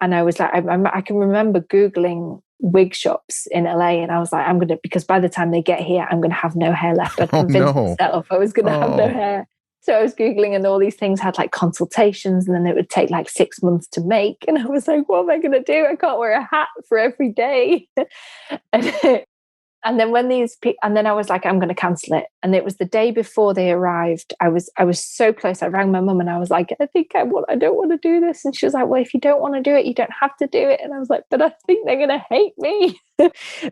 I was like, I can remember Googling wig shops in LA, and I was like, because by the time they get here, I'm going to have no hair left. I'd Oh convinced no. myself I was going to have no Oh, hair. So I was Googling, and all these things had like consultations, and then it would take like 6 months to make. And I was like, what am I going to do? I can't wear a hat for every day. And then and then I was like, I'm going to cancel it. And it was the day before they arrived. I was so close. I rang my mum and I was like, I don't want to do this. And she was like, well, if you don't want to do it, you don't have to do it. And I was like, but I think they're going to hate me.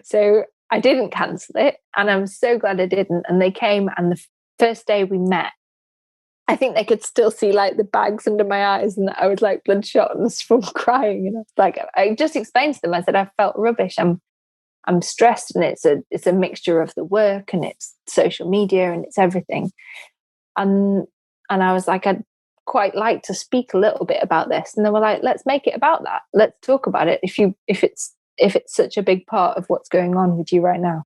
So I didn't cancel it. And I'm so glad I didn't. And they came, and the first day we met, I think they could still see like the bags under my eyes, and I was like bloodshot and from crying. And I was like, I just explained to them, I said, I felt rubbish. I'm stressed, and it's a mixture of the work and it's social media and it's everything. And I was like, I'd quite like to speak a little bit about this. And they were like, let's make it about that. Let's talk about it. If it's such a big part of what's going on with you right now.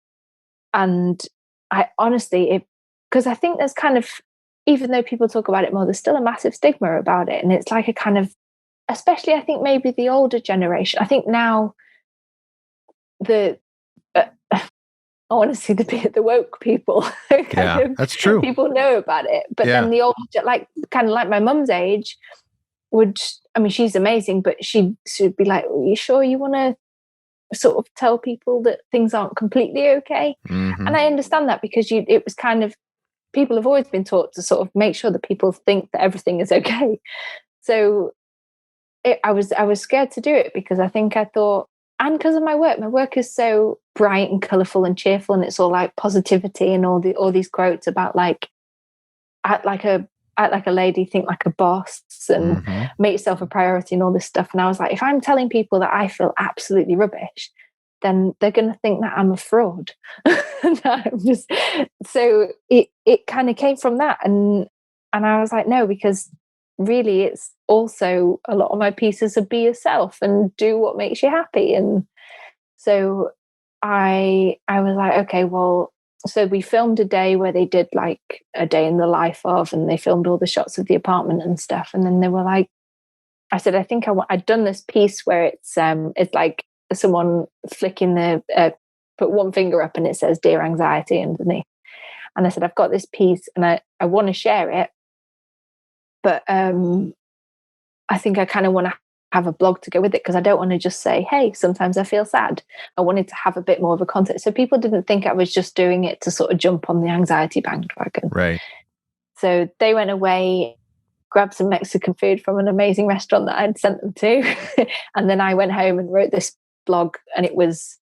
And I honestly, because I think there's kind of, even though people talk about it more, there's still a massive stigma about it. And it's like a kind of, especially I think maybe the older generation, I think now I want to see the woke people. Yeah, that's true. People know about it, but then the older, like kind of like my mum's age, she's amazing, but she should be like, are you sure you want to sort of tell people that things aren't completely okay? Mm-hmm. And I understand that, because it was kind of, people have always been taught to sort of make sure that people think that everything is okay. So I was scared to do it, because I thought, and because of my work is so bright and colourful and cheerful, and it's all like positivity and all these quotes about like act like a lady, think like a boss, and make yourself a priority and all this stuff. And I was like, if I'm telling people that I feel absolutely rubbish, then they're going to think that I'm a fraud. So it kind of came from that, and I was like, no, because really it's also a lot of my pieces of be yourself and do what makes you happy. And so I was like, okay, well, so we filmed a day where they did like a day in the life of, and they filmed all the shots of the apartment and stuff. And then they were like, I said, I think I'd done this piece where it's like someone flicking put one finger up and it says "Dear Anxiety" underneath. And I said, I've got this piece and I want to share it, but I think I kind of want to have a blog to go with it, because I don't want to just say, hey, sometimes I feel sad. I wanted to have a bit more of a context, so people didn't think I was just doing it to sort of jump on the anxiety bandwagon. Right. So they went away, grabbed some Mexican food from an amazing restaurant that I'd sent them to. And then I went home and wrote this blog, and it was,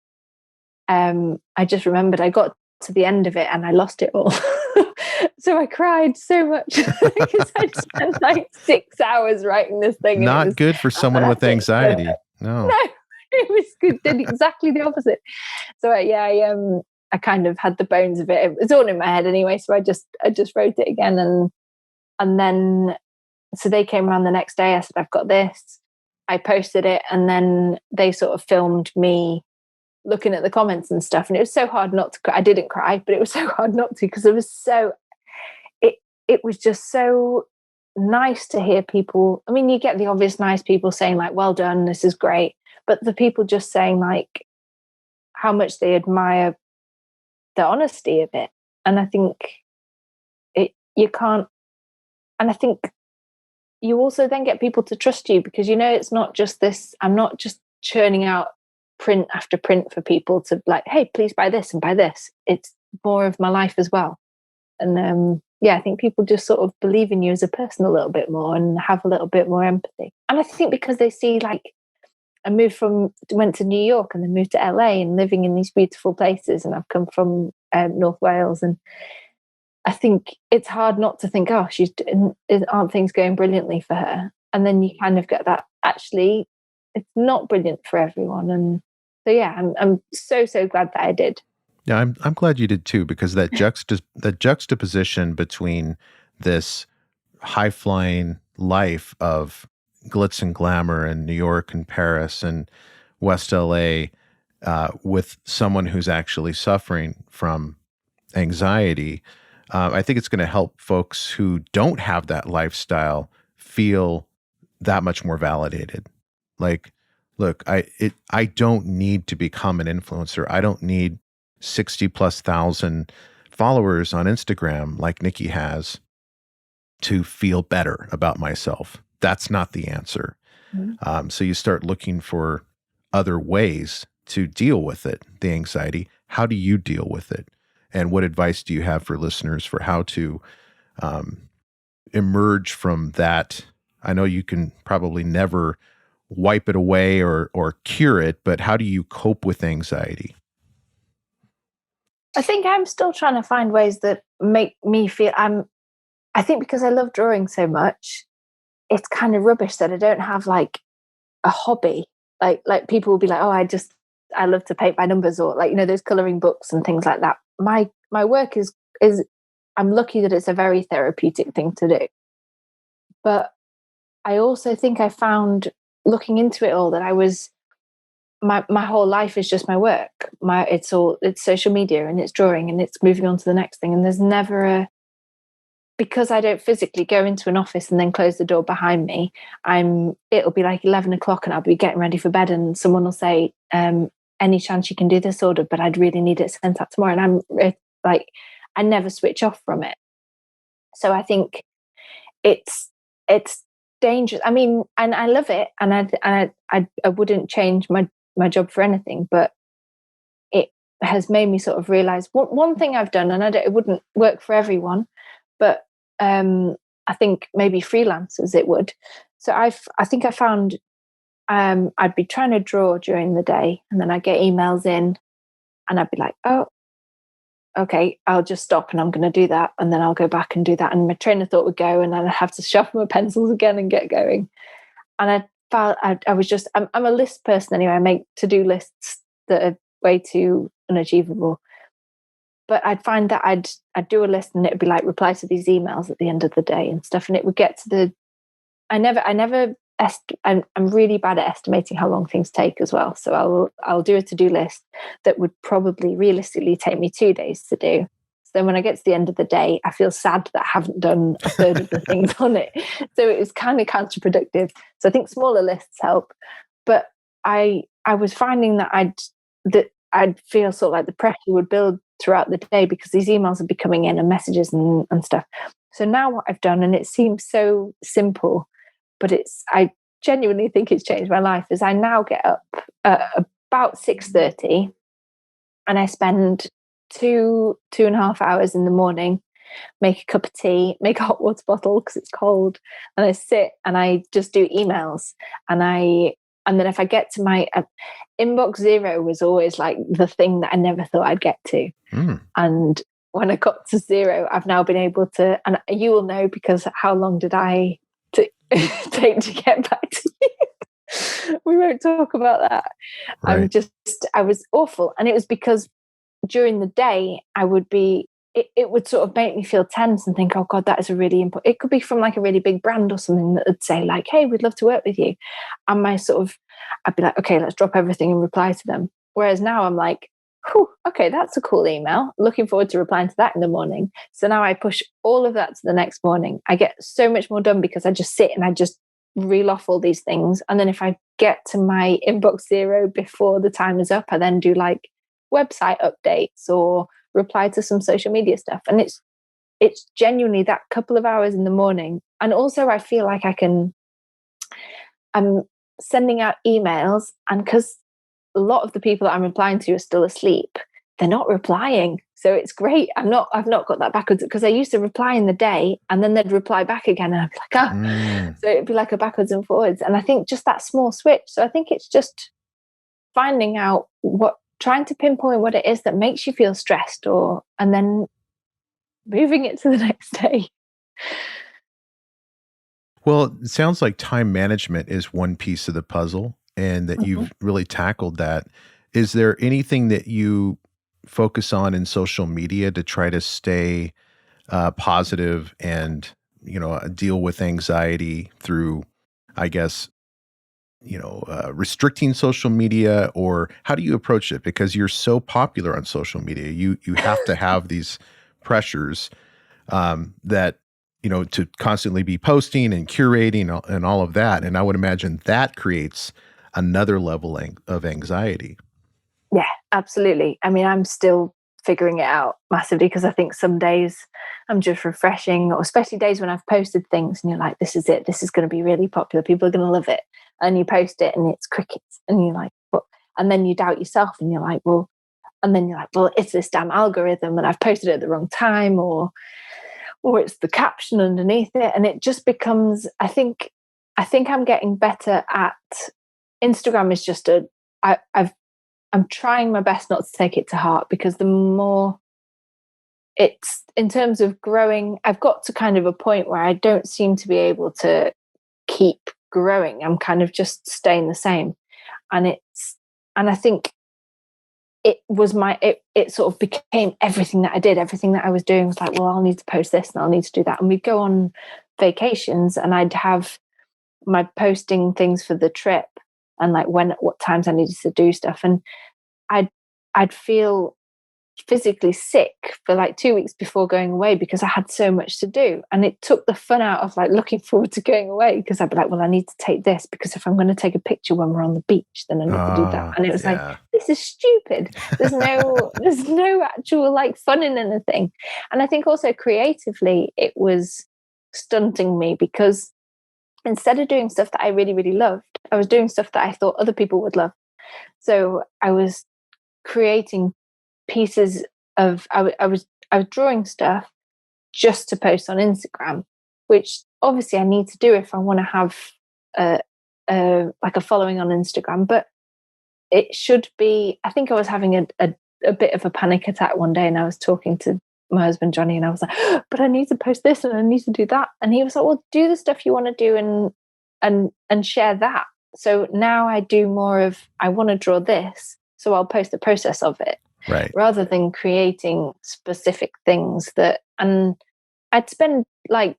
I just remembered I got to the end of it and I lost it all. So I cried so much because I spent like 6 hours writing this thing. Not good for someone with anxiety. No, it was good. Did exactly the opposite. So I kind of had the bones of it. It was all in my head anyway. So I just wrote it again, and then so they came around the next day. I said, I've got this. I posted it, and then they sort of filmed me looking at the comments and stuff. And it was so hard not to cry. I didn't cry, but it was so hard not to, because it was just so nice to hear people. I mean, you get the obvious nice people saying like, well done, this is great. But the people just saying like how much they admire the honesty of it. And I think you can't, and I think you also then get people to trust you, because it's not just this, I'm not just churning out print after print for people to like, hey, please buy this and buy this. It's more of my life as well. And I think people just sort of believe in you as a person a little bit more and have a little bit more empathy. And I think because they see like I went to New York and then moved to LA and living in these beautiful places, and I've come from North Wales, and I think it's hard not to think, oh, aren't things going brilliantly for her? And then you kind of get that, actually, it's not brilliant for everyone. And so, I'm so glad that I did. Yeah, I'm glad you did too, because that juxtaposition between this high-flying life of glitz and glamour in New York and Paris and West L.A. With someone who's actually suffering from anxiety, I think it's going to help folks who don't have that lifestyle feel that much more validated. Like, look, I don't need to become an influencer. I don't need 60,000+ followers on Instagram like Niki has to feel better about myself. That's not the answer. So you start looking for other ways to deal with it, the anxiety. How do you deal with it? And what advice do you have for listeners for how to emerge from that? I know you can probably never wipe it away or cure it, but how do you cope with anxiety? I think I'm still trying to find ways that make me feel I think because I love drawing so much, it's kind of rubbish that I don't have like a hobby. Like people will be like, oh, I love to paint by numbers, or like, those coloring books and things like that. My work is I'm lucky that it's a very therapeutic thing to do. But I also think I found, looking into it all, that I was my whole life is just my work. It's social media and it's drawing and it's moving on to the next thing. And there's never because I don't physically go into an office and then close the door behind me. It'll be like 11 o'clock and I'll be getting ready for bed and someone will say, any chance you can do this order, but I'd really need it sent out tomorrow. And I never switch off from it. So I think it's dangerous. I mean, and I love it, and I wouldn't change my job for anything, but it has made me sort of realize one thing I've done, and it wouldn't work for everyone, but I think maybe freelancers it would. So I think I found I'd be trying to draw during the day, and then I'd get emails in, and I'd be like, oh, okay, I'll just stop and I'm going to do that. And then I'll go back and do that. And my train of thought would go, and then I'd have to sharpen my pencils again and get going. And I felt I was just, I'm a list person anyway. I make to-do lists that are way too unachievable. But I'd find that I'd do a list and it would be like, reply to these emails at the end of the day and stuff. And it would get to I'm really bad at estimating how long things take as well. So I'll do a to-do list that would probably realistically take me 2 days to do. So then when I get to the end of the day, I feel sad that I haven't done a third of the things on it. So it was kind of counterproductive. So I think smaller lists help. But I was finding that I'd feel sort of like the pressure would build throughout the day because these emails would be coming in and messages and stuff. So now what I've done, and it seems so simple, but I genuinely think it's changed my life, is I now get up at about 6:30 and I spend 2.5 hours in the morning, make a cup of tea, make a hot water bottle because it's cold, and I sit and I just do emails. And then if I get to my inbox 0 was always like the thing that I never thought I'd get to. And when I got to 0, I've now been able to, and you will know because how long did I take to get back to you? We won't talk about that. Right. I was awful. And it was because during the day I would be, it would sort of make me feel tense and think, oh God, that is a really important, it could be from like a really big brand or something that would say like, hey, we'd love to work with you. And I'd be like, okay, let's drop everything and reply to them. Whereas now I'm like, okay, that's a cool email. Looking forward to replying to that in the morning. So now I push all of that to the next morning. I get so much more done because I just sit and I just reel off all these things. And then if I get to my inbox 0 before the time is up, I then do like website updates or reply to some social media stuff. And it's genuinely that couple of hours in the morning. And also I feel like I'm sending out emails, and because a lot of the people that I'm replying to are still asleep, they're not replying. So it's great. I've not got that backwards, because I used to reply in the day and then they'd reply back again. And I'd be like, So it'd be like a backwards and forwards. And I think just that small switch. So I think it's just finding out trying to pinpoint what it is that makes you feel stressed, and then moving it to the next day. Well, it sounds like time management is one piece of the puzzle, and that you've really tackled that. Is there anything that you focus on in social media to try to stay positive and, deal with anxiety through, I guess, restricting social media, or how do you approach it? Because you're so popular on social media, you have to have these pressures that, to constantly be posting and curating and all of that. And I would imagine that creates another level of anxiety. Yeah, absolutely. I mean, I'm still figuring it out massively, because I think some days I'm just refreshing, or especially days when I've posted things and you're like, this is it, this is going to be really popular, people are going to love it, and you post it and it's crickets, and you're like, what? And then you doubt yourself and you're like, well, it's this damn algorithm, and I've posted it at the wrong time, or it's the caption underneath it, and it just becomes, I think I'm getting better at Instagram. Is just I'm trying my best not to take it to heart, because the more it's, in terms of growing, I've got to kind of a point where I don't seem to be able to keep growing. I'm kind of just staying the same. And I think it sort of became everything that I did. Everything that I was doing was like, well, I'll need to post this and I'll need to do that. And we'd go on vacations and I'd have my posting things for the trip, and like what times I needed to do stuff. And I'd feel physically sick for like 2 weeks before going away, because I had so much to do, and it took the fun out of like looking forward to going away, because I'd be like, well, I need to take this, because if I'm going to take a picture when we're on the beach, then I need to do that. And it was like, this is stupid. There's no actual like fun in anything. And I think also creatively it was stunting me, because instead of doing stuff that I really, really loved, I was doing stuff that I thought other people would love. So I was creating pieces of, I was drawing stuff just to post on Instagram, which obviously I need to do if I want to have like a following on Instagram. But it should be, I think I was having a bit of a panic attack one day, and I was talking to my husband Johnny, and I was like, but I need to post this and I need to do that. And he was like, well, do the stuff you want to do and share that. So now I do more of, I want to draw this, so I'll post the process of it, right, rather than creating specific things and I'd spend like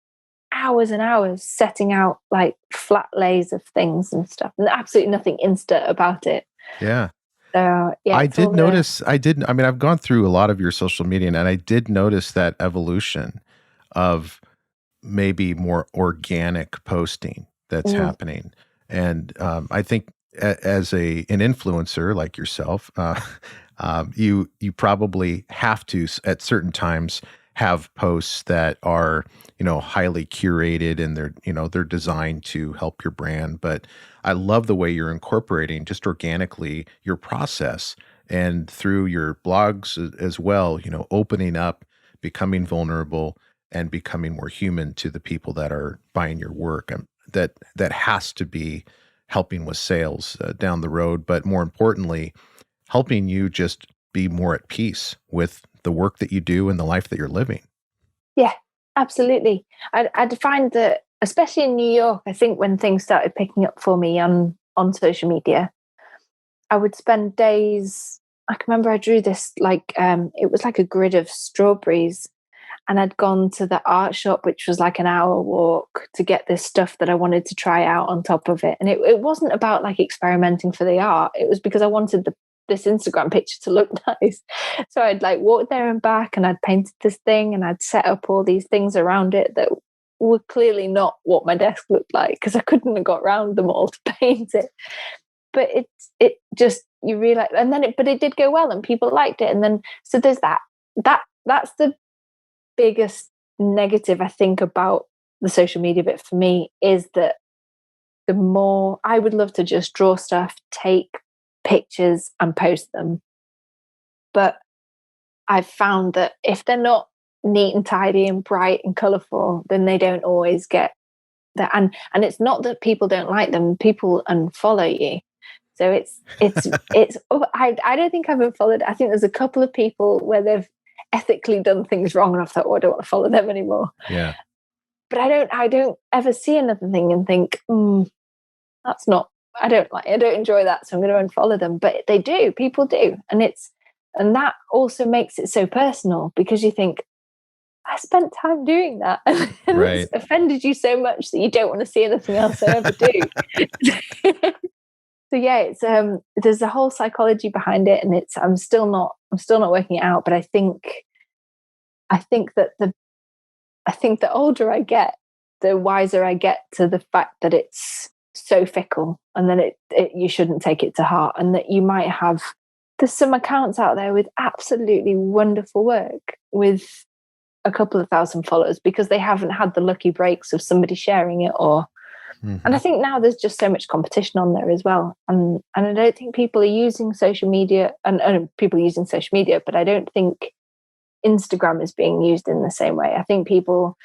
hours and hours setting out like flat lays of things and stuff, and absolutely nothing insta about it. Yeah. So yeah, I mean, I've gone through a lot of your social media, and I did notice that evolution of maybe more organic posting that's happening. And I think as an influencer like yourself, you probably have to at certain times have posts that are, highly curated, and they're designed to help your brand. But I love the way you're incorporating just organically your process, and through your blogs as well, opening up, becoming vulnerable, and becoming more human to the people that are buying your work. That has to be helping with sales down the road, but more importantly, helping you just be more at peace with the work that you do and the life that you're living. Yeah, absolutely. I'd find that, especially in New York, I think when things started picking up for me on social media, I would spend days. I can remember I drew this like it was like a grid of strawberries, and I'd gone to the art shop, which was like an hour walk, to get this stuff that I wanted to try out on top of it. And it wasn't about like experimenting for the art. It was because I wanted this Instagram picture to look nice. So I'd like walk there and back, and I'd painted this thing, and I'd set up all these things around it that were clearly not what my desk looked like, because I couldn't have got around them all to paint it. But it just, you realize, and then it did go well, and people liked it. And then, so there's that's the biggest negative, I think, about the social media bit for me, is that the more I would love to just draw stuff, take pictures and post them, but I've found that if they're not neat and tidy and bright and colorful, then they don't always get that. And it's not that people don't like them, people unfollow you. So it's I don't think I've unfollowed. I think there's a couple of people where they've ethically done things wrong, and I've thought, oh, I don't want to follow them anymore. Yeah. But I don't ever see another thing and think, that's not, I don't enjoy that, so I'm going to unfollow them. But they do, people do. And that also makes it so personal, because you think, I spent time doing that, and Right. it's offended you so much that you don't want to see anything else I ever do. So yeah, it's there's a whole psychology behind it, and I'm still not working it out. But I think that the older I get, the wiser I get to the fact that it's so fickle, and that you shouldn't take it to heart, and that you might have there's some accounts out there with absolutely wonderful work with a couple of thousand followers because they haven't had the lucky breaks of somebody sharing it and I think now there's just so much competition on there as well. And I don't think people are using social media and people are using social media, but I don't think Instagram is being used in the same way. I think people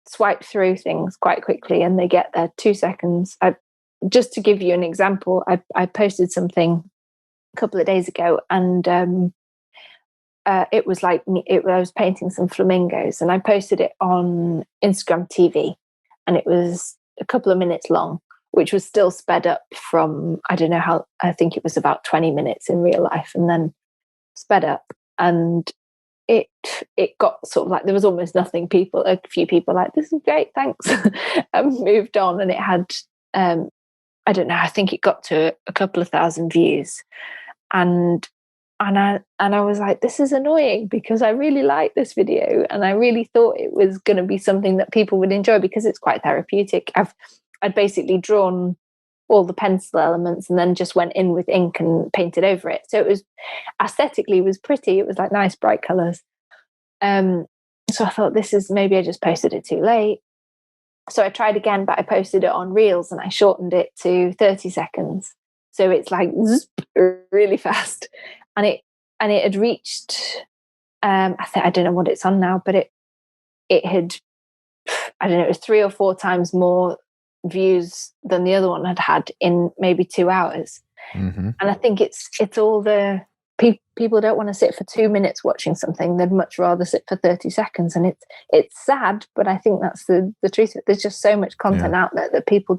swipe through things quite quickly and they get there 2 seconds. Just to give you an example, I posted something a couple of days ago and it was like I was painting some flamingos and I posted it on Instagram TV and it was a couple of minutes long, which was still sped up from, I don't know how, I think it was about 20 minutes in real life and then sped up. And it got sort of like, there was almost nothing. A few people like, this is great, thanks. And moved on. And it had, I don't know, I think it got to a couple of thousand views. And I was like, this is annoying because I really like this video and I really thought it was going to be something that people would enjoy because it's quite therapeutic. I'd basically drawn all the pencil elements and then just went in with ink and painted over it. So it was aesthetically was pretty. It was like nice bright colors. So I thought maybe I just posted it too late. So I tried again, but I posted it on Reels and I shortened it to 30 seconds. So it's like really fast. And it had reached, I don't know what it's on now, but it had, I don't know, it was 3 or 4 times more views than the other one had in maybe 2 hours. And I think it's all the people don't want to sit for 2 minutes watching something. They'd much rather sit for 30 seconds. And it's sad, but I think that's the truth. There's just so much content out there that people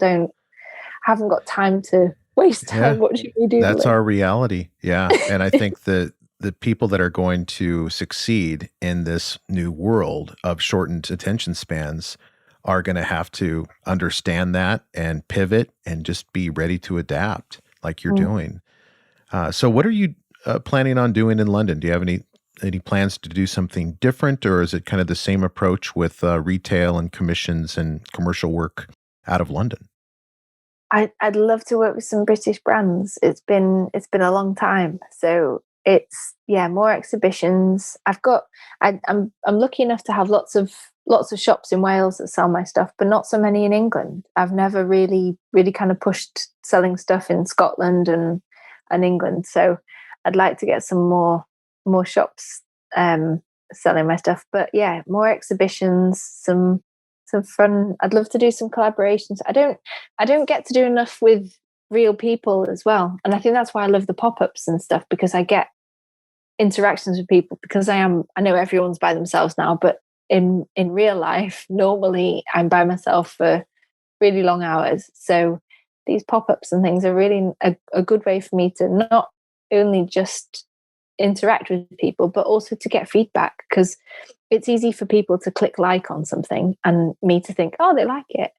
haven't got time to waste time watching me do. That's our reality. Yeah. And I think the people that are going to succeed in this new world of shortened attention spans are going to have to understand that and pivot and just be ready to adapt like you're doing. So what are you planning on doing in London? Do you have any plans to do something different, or is it kind of the same approach with retail and commissions and commercial work out of London? I'd love to work with some British brands. It's been a long time, so it's more exhibitions. I'm lucky enough to have lots of shops in Wales that sell my stuff, but not so many in England. I've never really kind of pushed selling stuff in Scotland and England, so I'd like to get some more shops selling my stuff. But more exhibitions, some fun. I'd love to do some collaborations. I don't get to do enough with real people as well, and I think that's why I love the pop-ups and stuff, because I get interactions with people, because I know everyone's by themselves now, but in real life normally I'm by myself for really long hours. So these pop-ups and things are really a good way for me to not only just interact with people but also to get feedback, because it's easy for people to click like on something and me to think, oh, they like it.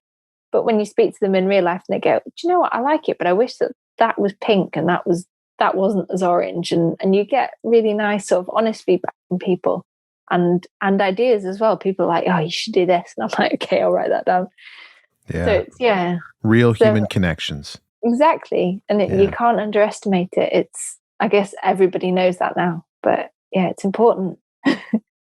But when you speak to them in real life and they go, do you know what, I like it, but I wish that was pink and that wasn't as orange, and you get really nice sort of honest feedback from people and ideas as well. People are like, oh, you should do this, and I'm like, okay, I'll write that down. So it's real human connections. Exactly. And you can't underestimate it. It's, I guess everybody knows that now, but it's important.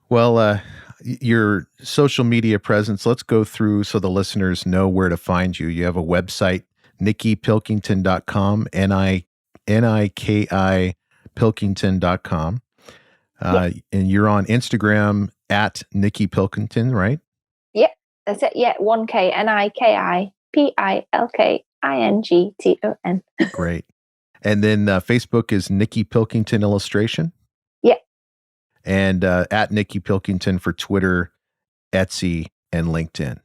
Well, your social media presence, let's go through so the listeners know where to find you. You have a website, nikipilkington.com, Niki Pilkington.com. And you're on Instagram at Niki Pilkington, right? Yeah, that's it. Yeah, 1K, NIKI PILKINGTON. Great. And then Facebook is Niki Pilkington Illustration. Yeah. And at Niki Pilkington for Twitter, Etsy, and LinkedIn.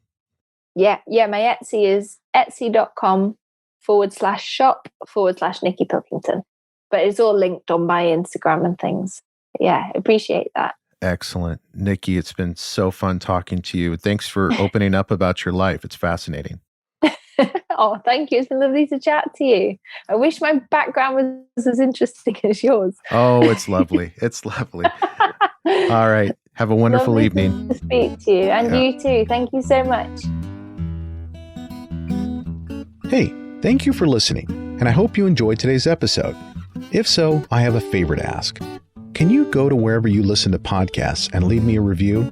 Yeah. My Etsy is etsy.com/shop/Niki Pilkington. But it's all linked on my Instagram and things. Yeah, appreciate that. Excellent. Niki, it's been so fun talking to you. Thanks for opening up about your life. It's fascinating. Oh, thank you. It's been lovely to chat to you. I wish my background was as interesting as yours. Oh, it's lovely. It's lovely. All right. Have a wonderful lovely evening. To speak to you. And you too. Thank you so much. Hey, thank you for listening. And I hope you enjoyed today's episode. If so, I have a favor to ask. Can you go to wherever you listen to podcasts and leave me a review?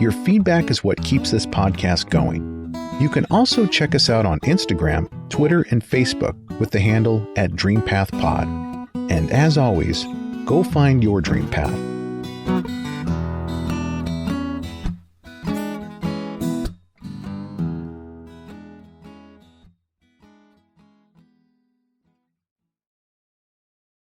Your feedback is what keeps this podcast going. You can also check us out on Instagram, Twitter, and Facebook with the handle @DreamPathPod. And as always, go find your dream path.